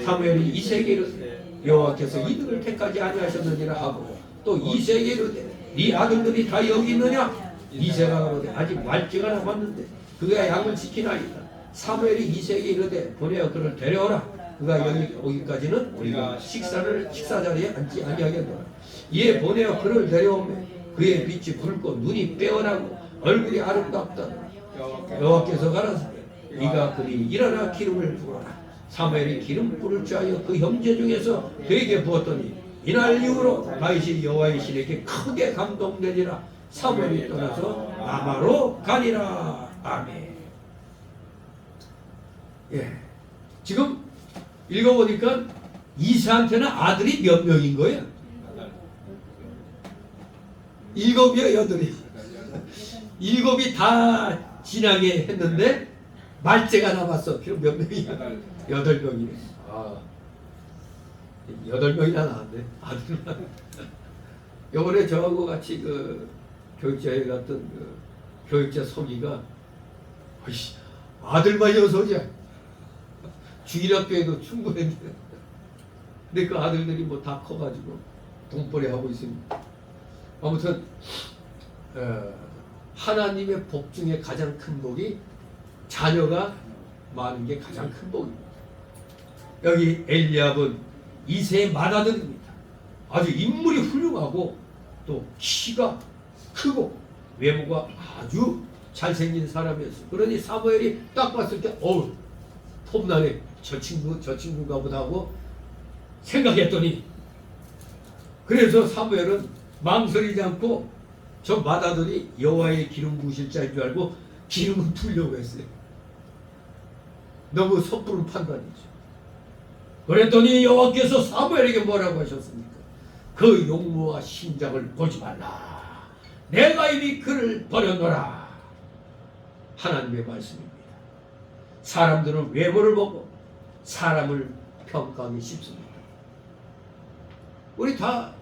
사무엘이 이새에게 이르되 여호와께서 이들을 택하지 아니하셨느니라 하고 또 이새에게 이르되 네 아들들이 다 여기 있느냐? 이새가 가로되 아직 말지가 남았는데 그가 양을 지키나이다. 사무엘이 이새에게 이르되 보내어 그를 데려오라. 그가 여기 오기까지는 우리가 식사 자리에 앉지 아니하겠노라. 이에 보내어 그를 데려오매 그의 빛이 붉고 눈이 빼어나고 얼굴이 아름답다. 여호와께서 가라사대 네가 그리 일어나 기름을 부어라. 사무엘이 기름 부을 줄 알여 그 형제 중에서 그에게 부었더니 이날 이후로 다윗이 여호와의 신에게 크게 감동되니라. 사무엘이 떠나서 라마로 가니라. 아멘. 예, 지금 읽어보니까 이새한테는 아들이 몇 명인 거예요? 7이요, 8이요? 7이 다 지나게 했는데 말째가 남았어. 그럼 몇 명이야? 8명이네. 아, 8명이나 나왔네. 아들만. 요번에 저하고 같이 그 교육자에 갔던 그 교육자 서기가 아들만 6이야. 주일학교에도 충분했는데 근데 그 아들들이 뭐 다 커가지고 돈벌이 하고 있습니다. 아무튼 하나님의 복 중에 가장 큰 복이 자녀가 많은 게 가장 큰 복입니다. 여기 엘리압은 이새의 맏아들입니다. 아주 인물이 훌륭하고 또 키가 크고 외모가 아주 잘생긴 사람이었어요. 그러니 사무엘이 딱 봤을 때 어우 폼나네. 저 친구가 보다 하고 생각했더니 그래서 사무엘은 망설이지 않고 저 맏아들이 여호와의 기름 부으실 자인 줄 알고 기름을 부으려고 했어요. 너무 섣부른 판단이죠. 그랬더니 여호와께서 사무엘에게 뭐라고 하셨습니까? 그 용모와 신장을 보지 말라. 내가 이미 그를 버렸노라. 하나님의 말씀입니다. 사람들은 외모를 보고 사람을 평가하기 쉽습니다. 우리 다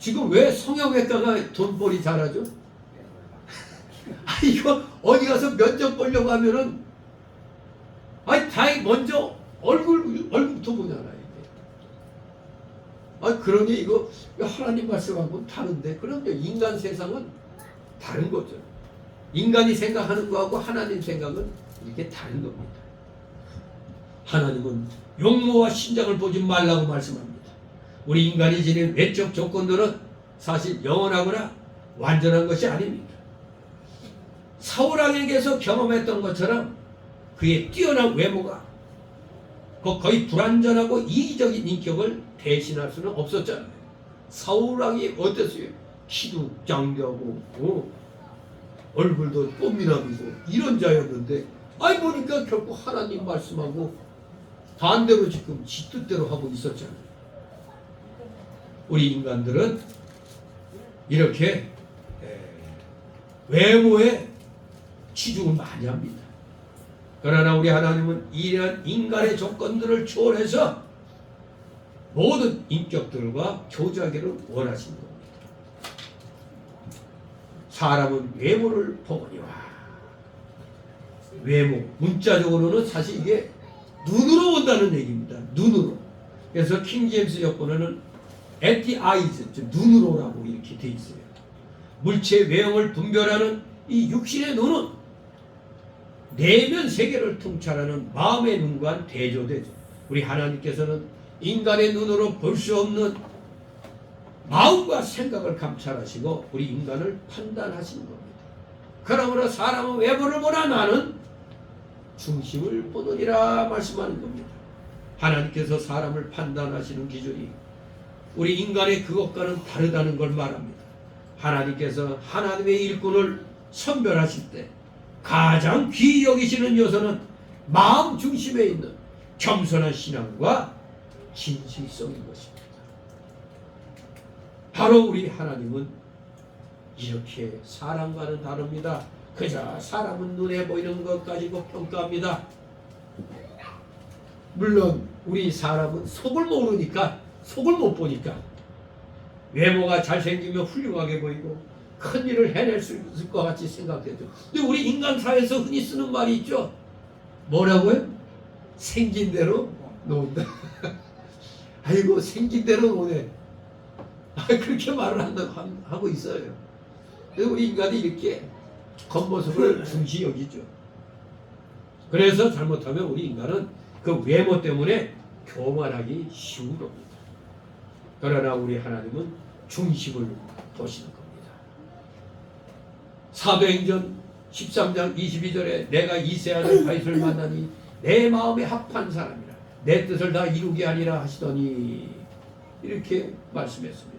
지금 왜 성형외과가 돈벌이 잘하죠? 이거 어디 가서 면접 보려고 하면은 다행히 먼저 얼굴부터 보잖아요. 그러니 이거 하나님 말씀하고는 다른데. 그럼요, 인간 세상은 다른 거죠. 인간이 생각하는 거하고 하나님 생각은 이게 다른 겁니다. 하나님은 용모와 신장을 보지 말라고 말씀합니다. 우리 인간이 지닌 외적 조건들은 사실 영원하거나 완전한 것이 아닙니다. 사울 왕에게서 경험했던 것처럼 그의 뛰어난 외모가 거의 불완전하고 이기적인 인격을 대신할 수는 없었잖아요. 사울 왕이 어땠어요? 키도 장대하고 얼굴도 꽃미남이고 이런 자였는데 보니까 결국 하나님 말씀하고 반대로 지금 지 뜻대로 하고 있었잖아요. 우리 인간들은 이렇게 외모에 치중을 많이 합니다. 그러나 우리 하나님은 이러한 인간의 조건들을 초월해서 모든 인격들과 교제하기를 원하시는 겁니다. 사람은 외모를 보거니와. 외모, 문자적으로는 사실 이게 눈으로 본다는 얘기입니다. 눈으로. 그래서 킹제임스 여권에는 at the eyes, 눈으로라고 이렇게 돼 있어요. 물체의 외형을 분별하는 이 육신의 눈은 내면 세계를 통찰하는 마음의 눈과 대조되죠. 우리 하나님께서는 인간의 눈으로 볼 수 없는 마음과 생각을 감찰하시고 우리 인간을 판단하시는 겁니다. 그러므로 사람은 외모를 보나 나는 중심을 보느니라 말씀하는 겁니다. 하나님께서 사람을 판단하시는 기준이 우리 인간의 그것과는 다르다는 걸 말합니다. 하나님께서 하나님의 일꾼을 선별하실 때 가장 귀히 여기시는 요소는 마음 중심에 있는 겸손한 신앙과 진실성인 것입니다. 바로 우리 하나님은 이렇게 사람과는 다릅니다. 그저 사람은 눈에 보이는 것 가지고 평가합니다. 물론 우리 사람은 속을 모르니까, 속을 못 보니까 외모가 잘생기면 훌륭하게 보이고 큰 일을 해낼 수 있을 것 같이 생각되죠. 근데 우리 인간 사회에서 흔히 쓰는 말이 있죠. 뭐라고요? 생긴 대로 논다. 아이고 생긴 대로 노네. 그렇게 말을 하고 있어요. 그래서 우리 인간이 이렇게 겉모습을 중시 여기죠. 그래서 잘못하면 우리 인간은 그 외모 때문에 교만하기 쉬운 겁니다. 그러나 우리 하나님은 중심을 보시는 겁니다. 사도행전 13장 22절에 내가 이새하는 다윗을 만나니 내 마음에 합한 사람이라 내 뜻을 다 이루게 하리라 하시더니 이렇게 말씀했습니다.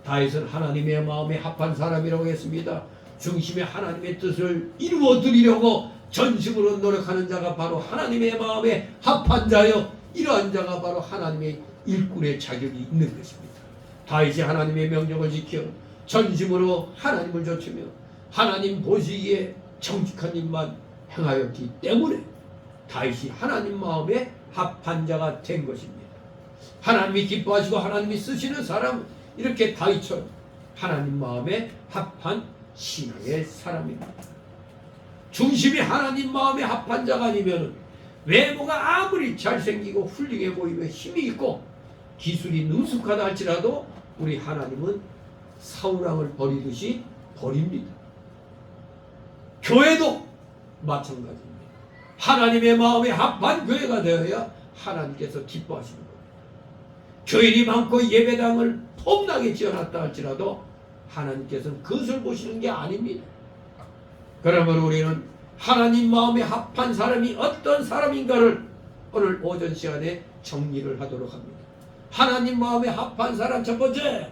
다윗은 하나님의 마음에 합한 사람이라고 했습니다. 중심에 하나님의 뜻을 이루어 드리려고 전심으로 노력하는 자가 바로 하나님의 마음에 합한 자요, 이러한 자가 바로 하나님의 일꾼의 자격이 있는 것입니다. 다윗이 하나님의 명령을 지켜 전심으로 하나님을 좇으며 하나님 보시기에 정직한 일만 행하였기 때문에 다윗이 하나님 마음에 합한 자가 된 것입니다. 하나님이 기뻐하시고 하나님이 쓰시는 사람은 이렇게 다윗처럼 하나님 마음에 합한 신앙의 사람입니다. 중심이 하나님 마음에 합한 자가 아니면 외모가 아무리 잘생기고 훌륭해 보이며 힘이 있고 기술이 능숙하다 할지라도 우리 하나님은 사울왕을 버리듯이 버립니다. 교회도 마찬가지입니다. 하나님의 마음에 합한 교회가 되어야 하나님께서 기뻐하시는 겁니다. 교인이 많고 예배당을 폼나게 지어놨다 할지라도 하나님께서는 그것을 보시는 게 아닙니다. 그러면 우리는 하나님 마음에 합한 사람이 어떤 사람인가를 오늘 오전 시간에 정리를 하도록 합니다. 하나님 마음에 합한 사람 첫 번째,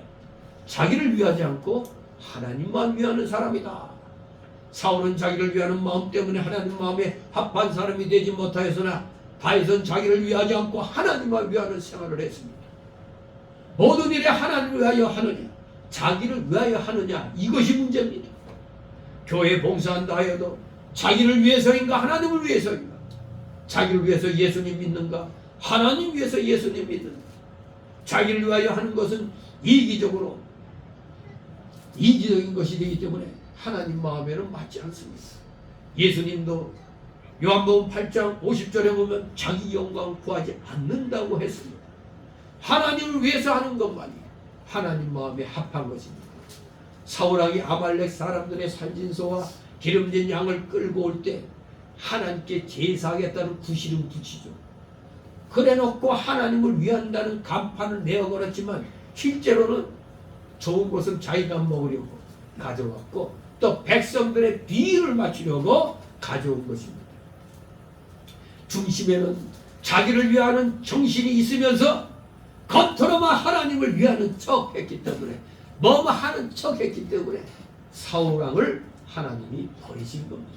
자기를 위하지 않고 하나님만 위하는 사람이다. 사울은 자기를 위하는 마음 때문에 하나님 마음에 합한 사람이 되지 못하였으나 다윗은 자기를 위하지 않고 하나님만 위하는 생활을 했습니다. 모든 일에 하나님을 위하여 하느냐, 자기를 위하여 하느냐, 이것이 문제입니다. 교회 봉사한다 하여도 자기를 위해서인가 하나님을 위해서인가, 자기를 위해서 예수님 믿는가 하나님 위해서 예수님 믿는가. 자기를 위하여 하는 것은 이기적인 것이 되기 때문에 하나님 마음에는 맞지 않습니다. 예수님도 요한복음 8장 50절에 보면 자기 영광 구하지 않는다고 했습니다. 하나님을 위해서 하는 것만이 하나님 마음에 합한 것입니다. 사울왕이 아말렉 사람들의 산진소와 기름진 양을 끌고 올 때 하나님께 제사하겠다는 구실은 붙이죠. 그래놓고 하나님을 위한다는 간판을 내어 걸었지만 실제로는 좋은 것은 자기가 먹으려고 가져왔고 또 백성들의 비위를 맞추려고 가져온 것입니다. 중심에는 자기를 위하는 정신이 있으면서 겉으로만 하나님을 위하는 척 했기 때문에, 뭐뭐 하는 척 했기 때문에 사울왕을 하나님이 버리신 겁니다.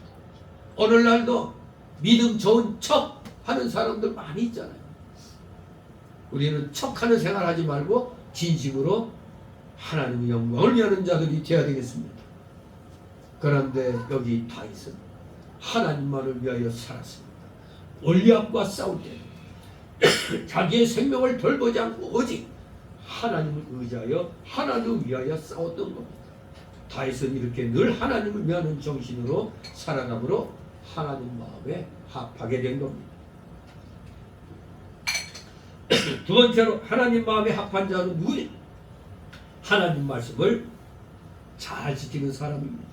오늘날도 믿음 좋은 척 하는 사람들 많이 있잖아요. 우리는 척하는 생활 하지 말고 진심으로 하나님의 영광을 위하는 자들이 되어야 되겠습니다. 그런데 여기 다윗은 하나님만을 위하여 살았습니다. 골리앗과 싸울 때 자기의 생명을 돌보지 않고 오직 하나님을 의지하여 하나님을 위하여 싸웠던 겁니다. 다윗은 이렇게 늘 하나님을 위하는 정신으로 살아감으로 하나님 마음에 합하게 된 겁니다. 두 번째로 하나님 마음에 합한 자는 누구냐? 하나님 말씀을 잘 지키는 사람입니다.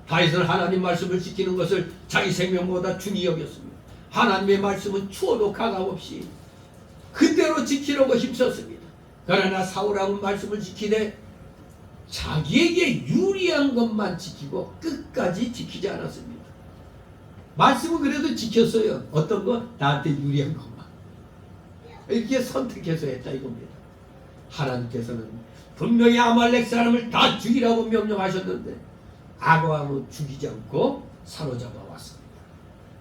다윗은 하나님 말씀을 지키는 것을 자기 생명보다 중히 여겼습니다. 하나님의 말씀은 추워도 가감없이 그대로 지키려고 힘썼습니다. 그러나 사울왕은 말씀을 지키되 자기에게 유리한 것만 지키고 끝까지 지키지 않았습니다. 말씀은 그래도 지켰어요. 어떤 거? 나한테 유리한 것만. 이렇게 선택해서 했다 이겁니다. 하나님께서는 분명히 아말렉 사람을 다 죽이라고 명령하셨는데 아고함은 죽이지 않고 사로잡아 왔습니다.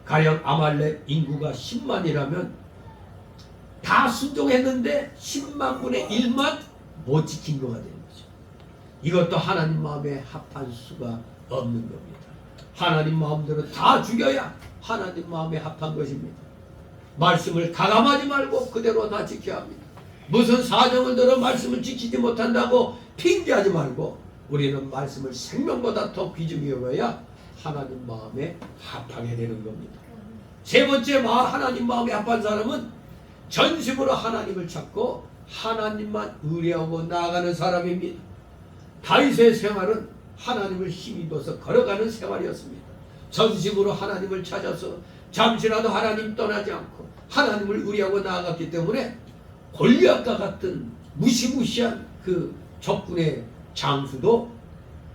가령 아말렉 인구가 10만이라면 다 순종했는데 10만 분의 1만 못 지킨 거가 되는 거죠. 이것도 하나님 마음에 합한 수가 없는 겁니다. 하나님 마음대로 다 죽여야 하나님 마음에 합한 것입니다. 말씀을 가감하지 말고 그대로 다 지켜야 합니다. 무슨 사정을 들어 말씀을 지키지 못한다고 핑계하지 말고 우리는 말씀을 생명보다 더 귀중히 여겨야 하나님 마음에 합하게 되는 겁니다. 세 번째, 하나님 마음에 합한 사람은 전심으로 하나님을 찾고 하나님만 의뢰하고 나아가는 사람입니다. 다윗의 생활은 하나님을 힘입어서 걸어가는 생활이었습니다. 전심으로 하나님을 찾아서 잠시라도 하나님 떠나지 않고 하나님을 의뢰하고 나아갔기 때문에 골리앗과 같은 무시무시한 그 적군의 장수도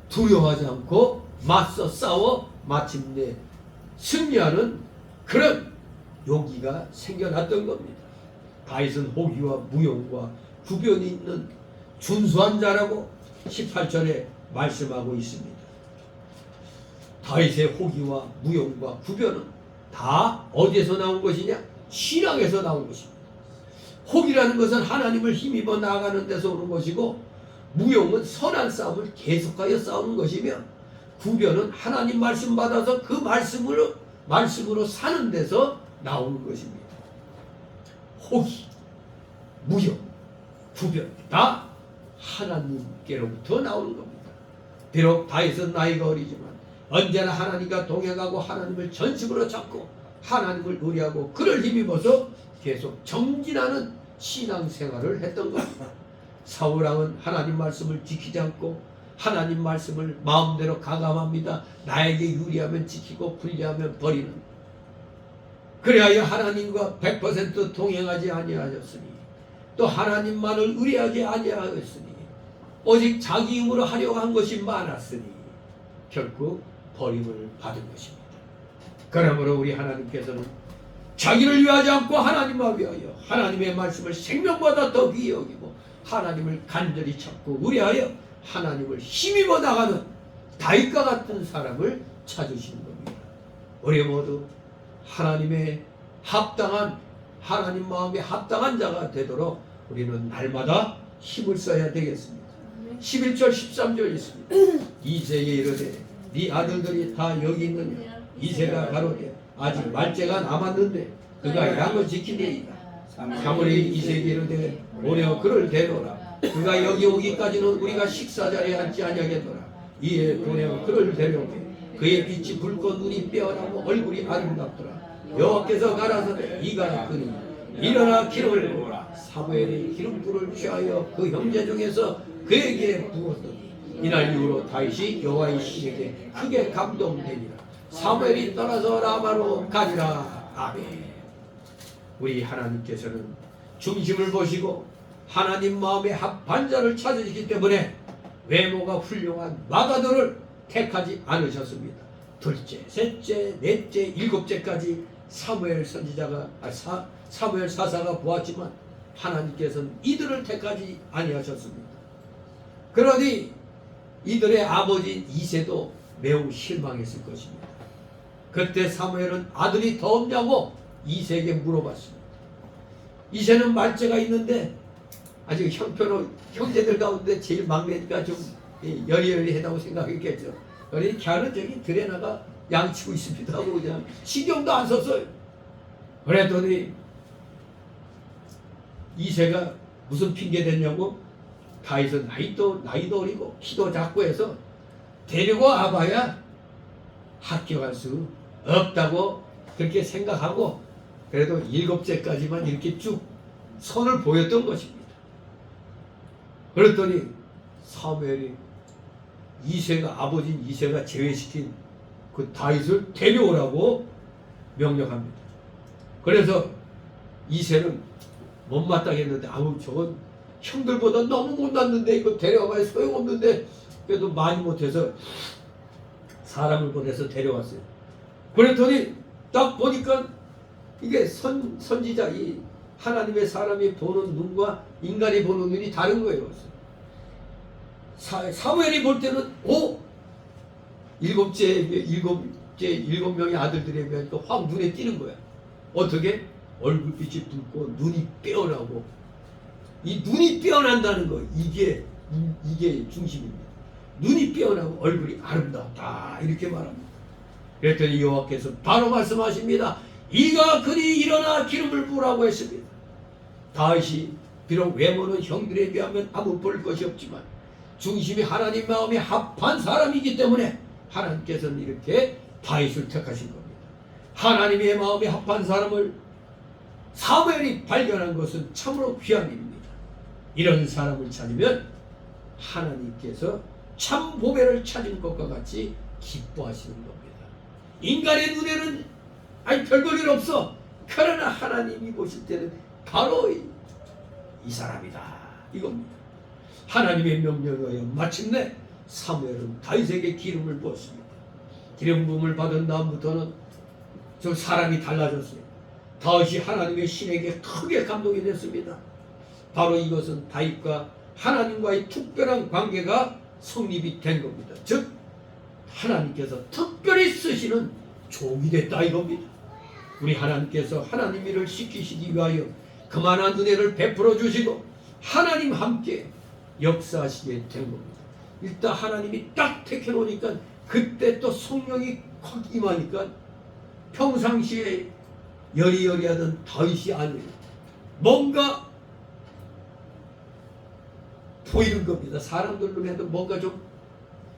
두려워하지 않고 맞서 싸워 마침내 승리하는 그런 용기가 생겨났던 겁니다. 다윗은 호기와 무용과 구변이 있는 준수한 자라고 18절에 말씀하고 있습니다. 다윗의 호기와 무용과 구변은 다 어디에서 나온 것이냐? 신앙에서 나온 것입니다. 호기라는 것은 하나님을 힘입어 나아가는 데서 오는 것이고, 무용은 선한 싸움을 계속하여 싸우는 것이며, 구변은 하나님 말씀 받아서 그 말씀으로 사는 데서 나오는 것입니다. 호기, 무용, 구변 다 하나님께로부터 나오는 겁니다. 비록 다윗은 나이가 어리지만 언제나 하나님과 동행하고 하나님을 전심으로 찾고 하나님을 의뢰하고 그를 힘입어서 계속 정진하는 신앙생활을 했던 겁니다. 사울왕은 하나님 말씀을 지키지 않고 하나님 말씀을 마음대로 가감합니다. 나에게 유리하면 지키고 불리하면 버리는, 그리하여 하나님과 100% 동행하지 아니하였으니 또 하나님만을 의뢰하지 아니하였으니 오직 자기 힘으로 하려고 한 것이 많았으니 결국 버림을 받은 것입니다. 그러므로 우리 하나님께서는 자기를 위하지 않고 하나님만 위하여 하나님의 말씀을 생명보다 더 귀히 여기고 하나님을 간절히 찾고 의뢰하여 하나님을 힘입어 나가는 다윗과 같은 사람을 찾으시는 겁니다. 우리 모두 하나님의 합당한, 하나님 마음에 합당한 자가 되도록 우리는 날마다 힘을 써야 되겠습니다. 11절 13절 있습니다. 이새에 이르되 네 아들들이 다 여기 있느냐? 이새가 가로되 아직 말째가 남았는데 그가 양을 지키리이다. 사무엘이 이새에게 이르되 오려 그를 데려오라. 그가 여기 오기까지는 우리가 식사자리에 앉지 아니하겠노라. 이에 보내어 그를 데려오되 그의 빛이 붉고 눈이 빼어나고 얼굴이 아름답더라. 여호와께서 가라사대 이가 그니 일어나 기름을 부으라. 사무엘이 기름불을 취하여 그 형제 중에서 그에게 부었더니 이날 이후로 다윗이 여호와의 신에게 크게 감동되니라. 사무엘이 떠나서 라마로 가니라. 아멘. 우리 하나님께서는 중심을 보시고 하나님 마음에 합한 자를 찾으시기 때문에 외모가 훌륭한 마가들을 택하지 않으셨습니다. 둘째, 셋째, 넷째, 일곱째까지 사무엘 선지자가 사무엘 사사가 보았지만 하나님께서는 이들을 택하지 아니하셨습니다. 그러니 이들의 아버지 이새도 매우 실망했을 것입니다. 그때 사무엘은 아들이 더 없냐고 이새에게 물어봤습니다. 이새는 말째가 있는데 아직 형제들 가운데 제일 막내니까 좀 여리여리하다고 생각했겠죠. 그러니 걔는 저기 들에 나가 양치고 있습니다 하고 그냥 신경도 안 썼어요. 그랬더니 이새가 무슨 핑계 댔냐고, 다윗은 나이도 어리고 키도 작고 해서 데리고 와봐야 합격할 수 없다고 그렇게 생각하고 그래도 7째까지만 이렇게 쭉 선을 보였던 것입니다. 그랬더니 사무엘이 아버지인 이새가 제외시킨 그 다윗을 데려오라고 명령합니다. 그래서 이새는 못마땅했는데 저건 형들보다 너무 못났는데 이거 데려와봐야 소용없는데 그래도 많이 못해서 사람을 보내서 데려왔어요. 그랬더니 딱 보니까 이게 선지자 이 하나님의 사람이 보는 눈과 인간이 보는 눈이 다른 거예요. 사무엘이 볼 때는 일곱 명의 아들들에게 확 눈에 띄는 거야. 어떻게? 얼굴빛이 붉고 눈이 빼어나고, 이 눈이 빼어난다는 거, 이게 중심입니다. 눈이 빼어나고 얼굴이 아름답다, 이렇게 말합니다. 그랬더니 여호와께서 바로 말씀하십니다. 이가 그리 일어나 기름을 부으라고 했습니다. 다윗이 비록 외모는 형들에 비하면 아무 볼 것이 없지만 중심이 하나님 마음에 합한 사람이기 때문에 하나님께서는 이렇게 다윗을 택하신 겁니다. 하나님의 마음에 합한 사람을 사무엘이 발견한 것은 참으로 귀한 일입니다. 이런 사람을 찾으면 하나님께서 참 보배를 찾은 것과 같이 기뻐하시는 겁니다. 인간의 눈에는 별볼일 없어. 그러나 하나님이 보실 때는 바로 이 사람이다, 이겁니다. 하나님의 명령에 의하여 마침내 사무엘은 다윗에게 기름을 부었습니다. 기름 부음을 받은 다음부터는 저 사람이 달라졌어요. 다윗이 하나님의 신에게 크게 감동이 됐습니다. 바로 이것은 다윗과 하나님과의 특별한 관계가 성립이 된 겁니다. 즉 하나님께서 특별히 쓰시는 종이 됐다, 이겁니다. 우리 하나님께서 하나님 일을 시키시기 위하여 그만한 은혜를 베풀어 주시고 하나님 함께 역사하시게 된 겁니다. 일단 하나님이 딱 택해 놓으니까 그때 또 성령이 확 임하니까 평상시에 여리여리하던 다윗이 아니에요. 뭔가 보이는 겁니다. 사람들 눈에도 뭔가 좀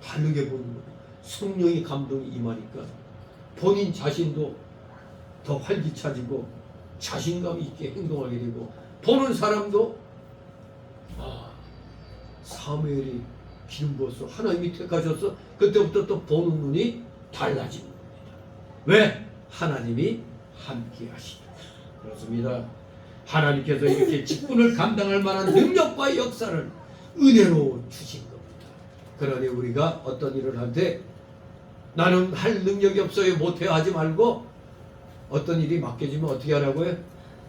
다르게 보이는 겁니다. 성령의 감동이 임하니까 본인 자신도 더 활기차지고 자신감 있게 행동하게 되고, 보는 사람도 사무엘이 기름 부었어, 하나님이 택하셨어, 그때부터 또 보는 눈이 달라지는 겁니다. 왜? 하나님이 함께 하시죠. 그렇습니다. 하나님께서 이렇게 직분을 감당할 만한 능력과 역사를 은혜로 주신 겁니다. 그러니 우리가 어떤 일을 할 때 나는 할 능력이 없어요, 못해요 하지 말고 어떤 일이 맡겨지면 어떻게 하라고요?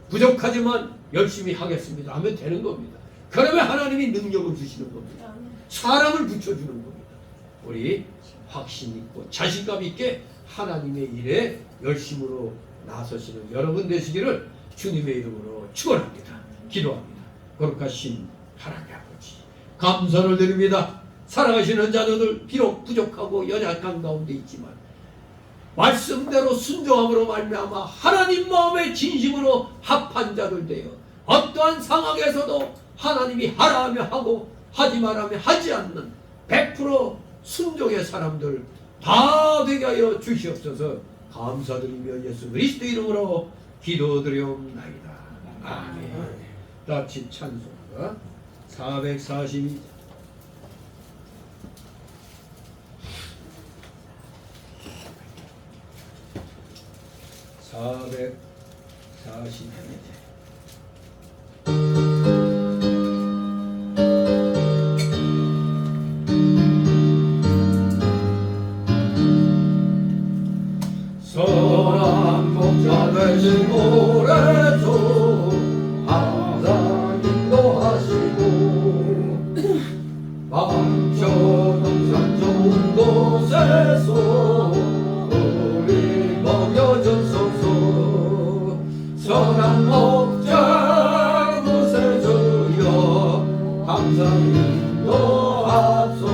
부족하지만 열심히 하겠습니다 하면 되는 겁니다. 그러면 하나님이 능력을 주시는 겁니다. 사람을 붙여주는 겁니다. 우리 확신 있고 자신감 있게 하나님의 일에 열심으로 나서시는 여러분 되시기를 주님의 이름으로 축원합니다. 기도합니다. 거룩하신 하나님 아버지, 감사를 드립니다. 살아가시는 자녀들 비록 부족하고 연약한 가운데 있지만 말씀대로 순종함으로 말미암아 하나님 마음에 진심으로 합한 자들 되어 어떠한 상황에서도 하나님이 하라 하며 하고 하지 말라며 하지 않는 100% 순종의 사람들 다 되게 하여 주시옵소서. 감사드리며 예수 그리스도 이름으로 기도드리옵나이다. 아멘. 다시 찬송가 442. 선한 목자 되신 오래주 항상 인도하시고 망쳐동산 좋은 곳에서 우리 먹여주소서. 선한 목자 곳에 주여 항상 인도하소서.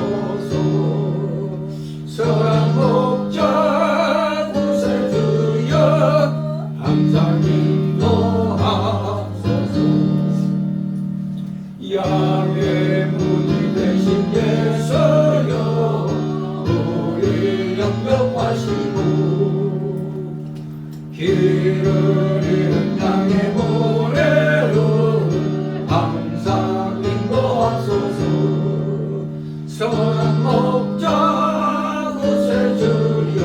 선한 목자 곳에 주여 항상 인도하소서. 양의 문이 되신 예수여 우리 영접하시고 길을 잃은 양의 모래로 항상 인도하소서. 선한 목자 곳에 주여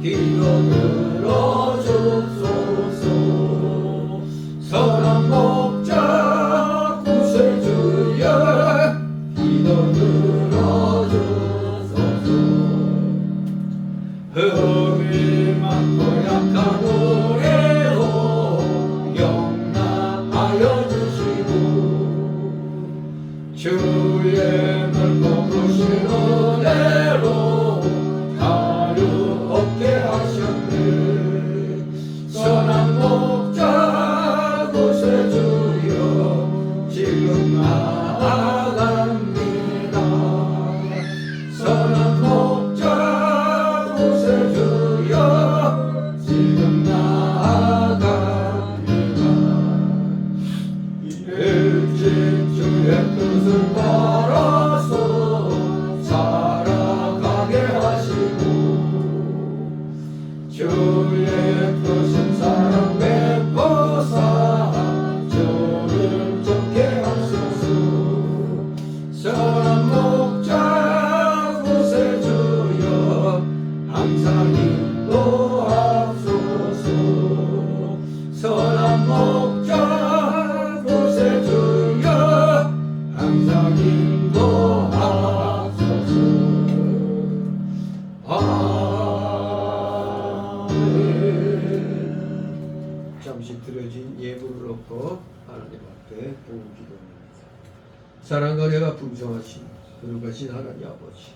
기도 들어주소서. 선한 목자 곳에 주여 기도 들어주소서. 흠이 많고 약한 우리로 영나 주의 넓고 크신 은혜로 다름없게 하셨네. 선한 목자 곳에 주여 지금 나아갑니다. 선한 목자 곳에 주여 지금 나아갑니다. 일찍 주의 뜻을 따라서 살아가게 하시고 주의 크신 사랑 베푸사 저를 좋게 하소서. 선한 목자 곳에 주여 항상 인도하소서. 선한 목자 곳에 주여 항상 인도하소서. 아멘. 잠시 드려진 예물을 놓고 하나님 앞에 보고 기도합니다. 사랑과 은혜가 풍성하신 거룩하신 하나님 아버지,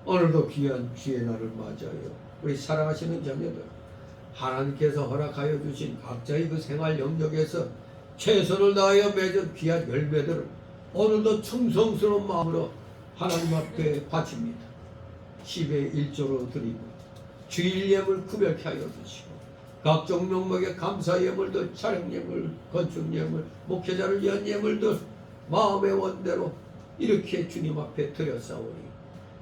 오늘도 귀한 주의 날을 맞이하여 우리 사랑하시는 자녀들 하나님께서 허락하여 주신 각자의 그 생활 영역에서 최선을 다하여 맺은 귀한 열매들을 오늘도 충성스러운 마음으로 하나님 앞에 바칩니다. 10의 1조로 드리고 주일 예물 구별케 하여 주시고 각종 명목의 감사 예물들, 촬영 예물, 건축 예물, 목회자를 위한 예물들 마음의 원대로 이렇게 주님 앞에 드렸사오니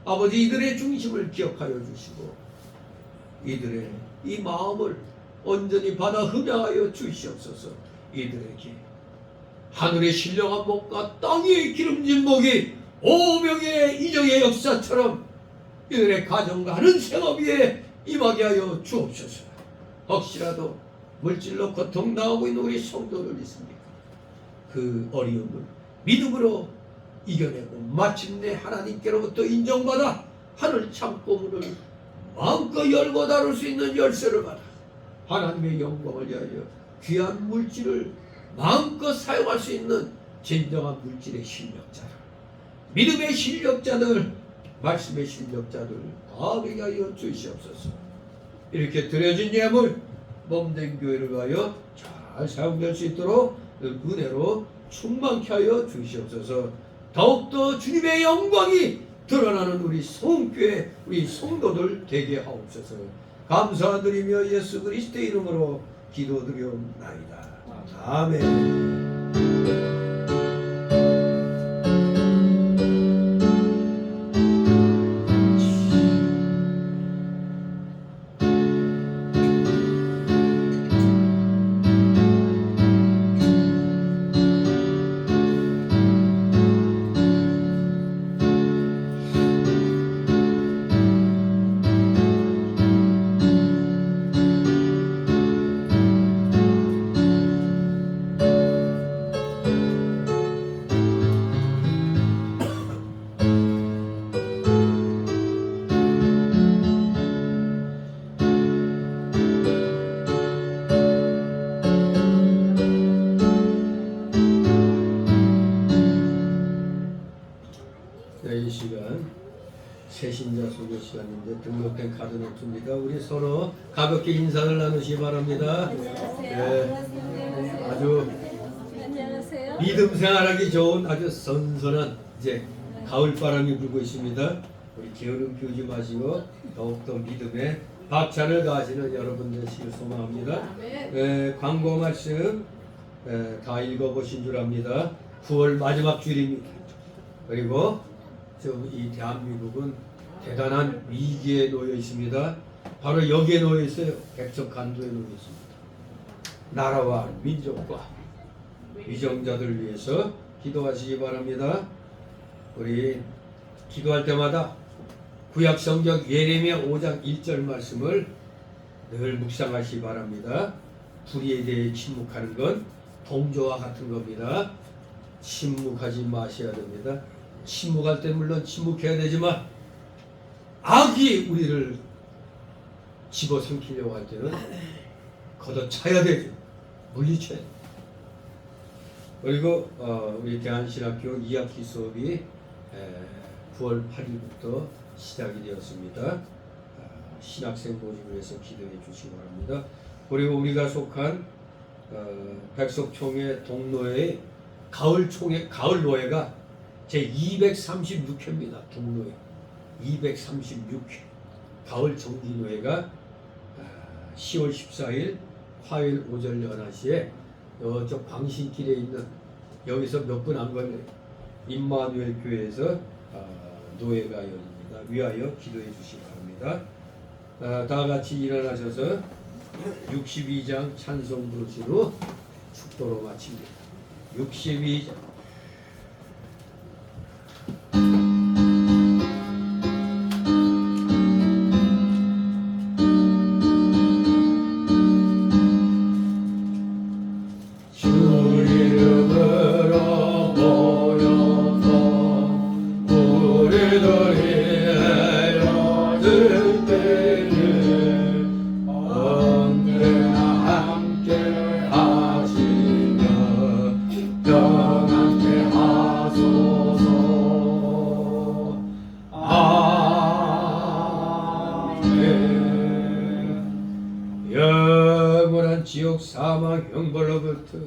아버지 이들의 중심을 기억하여 주시고 이들의 이 마음을 온전히 받아 흠양하여 주시옵소서. 이들에게 하늘의 신령한 목과 땅의 기름진 목이 오병의 이정의 역사처럼 이들의 가정과 하는 생업 위에 임하게 하여 주옵소서. 혹시라도 물질로 고통당하고 있는 우리 성도들 있습니까? 그 어려움을 믿음으로 이겨내고 마침내 하나님께로부터 인정받아 하늘 창고문을 마음껏 열고 다룰 수 있는 열쇠를 받아 하나님의 영광을 위하여 귀한 물질을 마음껏 사용할 수 있는 진정한 물질의 실력자들, 믿음의 실력자들, 말씀의 실력자들 다 되게 하여 주시옵소서. 이렇게 드려진 예물 몸된 교회를 위하여 잘 사용될 수 있도록 은혜로 충만케 하여 주시옵소서. 더욱더 주님의 영광이 드러나는 우리 성교회 우리 성도들 되게 하옵소서. 감사드리며 예수 그리스도의 이름으로 기도드리옵나이다. 아멘. 이 시간 새신자 소개 시간인데 등록된 카드 놓습니다. 우리 서로 가볍게 인사를 나누시기 바랍니다. 네, 아주 믿음 생활하기 좋은 아주 선선한 이제 가을 바람이 불고 있습니다. 우리 게으름 피우지 마시고 더욱더 믿음에 박찬을 가하시는 여러분 되시길 소망합니다. 광고 말씀 다 읽어보신 줄 압니다. 9월 마지막 주일입니다. 그리고 이 대한민국은 대단한 위기에 놓여 있습니다. 바로 여기에 놓여 있어요. 백척 간도에 놓여 있습니다. 나라와 민족과 위정자들을 위해서 기도하시기 바랍니다. 우리 기도할 때마다 구약 성경 예레미야 5장 1절 말씀을 늘 묵상하시기 바랍니다. 불의에 대해 침묵하는 건 동조와 같은 겁니다. 침묵하지 마셔야 됩니다. 침묵할 때 물론 침묵해야 되지만 악이 우리를 집어삼키려고 할 때는 걷어차야 되죠. 물리쳐야 돼요. 그리고 우리 대한신학교 2학기 수업이 9월 8일부터 시작이 되었습니다. 신학생 모집을 해서 기도해 주시기 바랍니다. 그리고 우리가 속한 백석총회 동로회의 가을노회가 제 236회입니다. 동로회 236회 가을 정기노회가 10월 14일 화요일 오전 11시에 저쪽 광신길에 있는 여기서 몇 분 안 걸려요. 임마누엘 교회에서 노회가 열립니다. 위하여 기도해 주시기 바랍니다. 다 같이 일어나셔서 62장 찬송 부르시로 축도로 마칩니다. 62장 영원한 지옥 사망 형벌로부터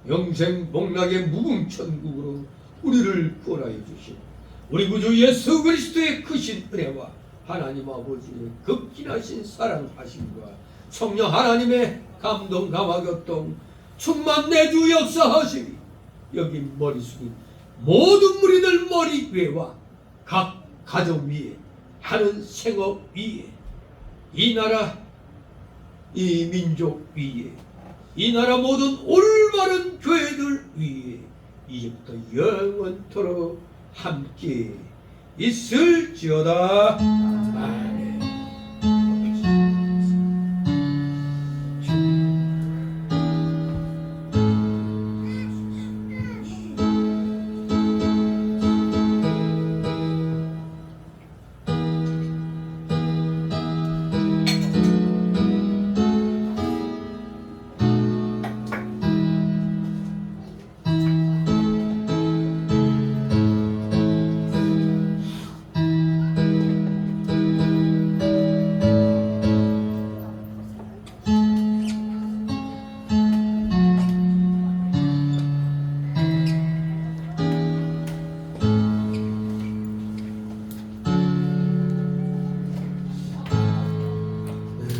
영생 복락의 무궁천국으로 우리를 구원하여 주시고 우리 구주 예수 그리스도의 크신 은혜와 하나님 아버지의 극진하신 사랑하심과 성령 하나님의 감동 감화교통 충만 내주 역사하시니 여기 머리 숙인 모든 무리들 머리 위에와 각 가정 위에 하는 생업 위에 이 나라 이 민족 위에 이 나라 모든 올바른 교회들 위에 이제부터 영원토록 함께 있을지어다. 아멘.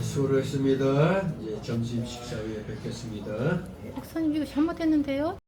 수고했습니다. 이제 점심 식사 후에 뵙겠습니다. 목사님 이거 잘못했는데요?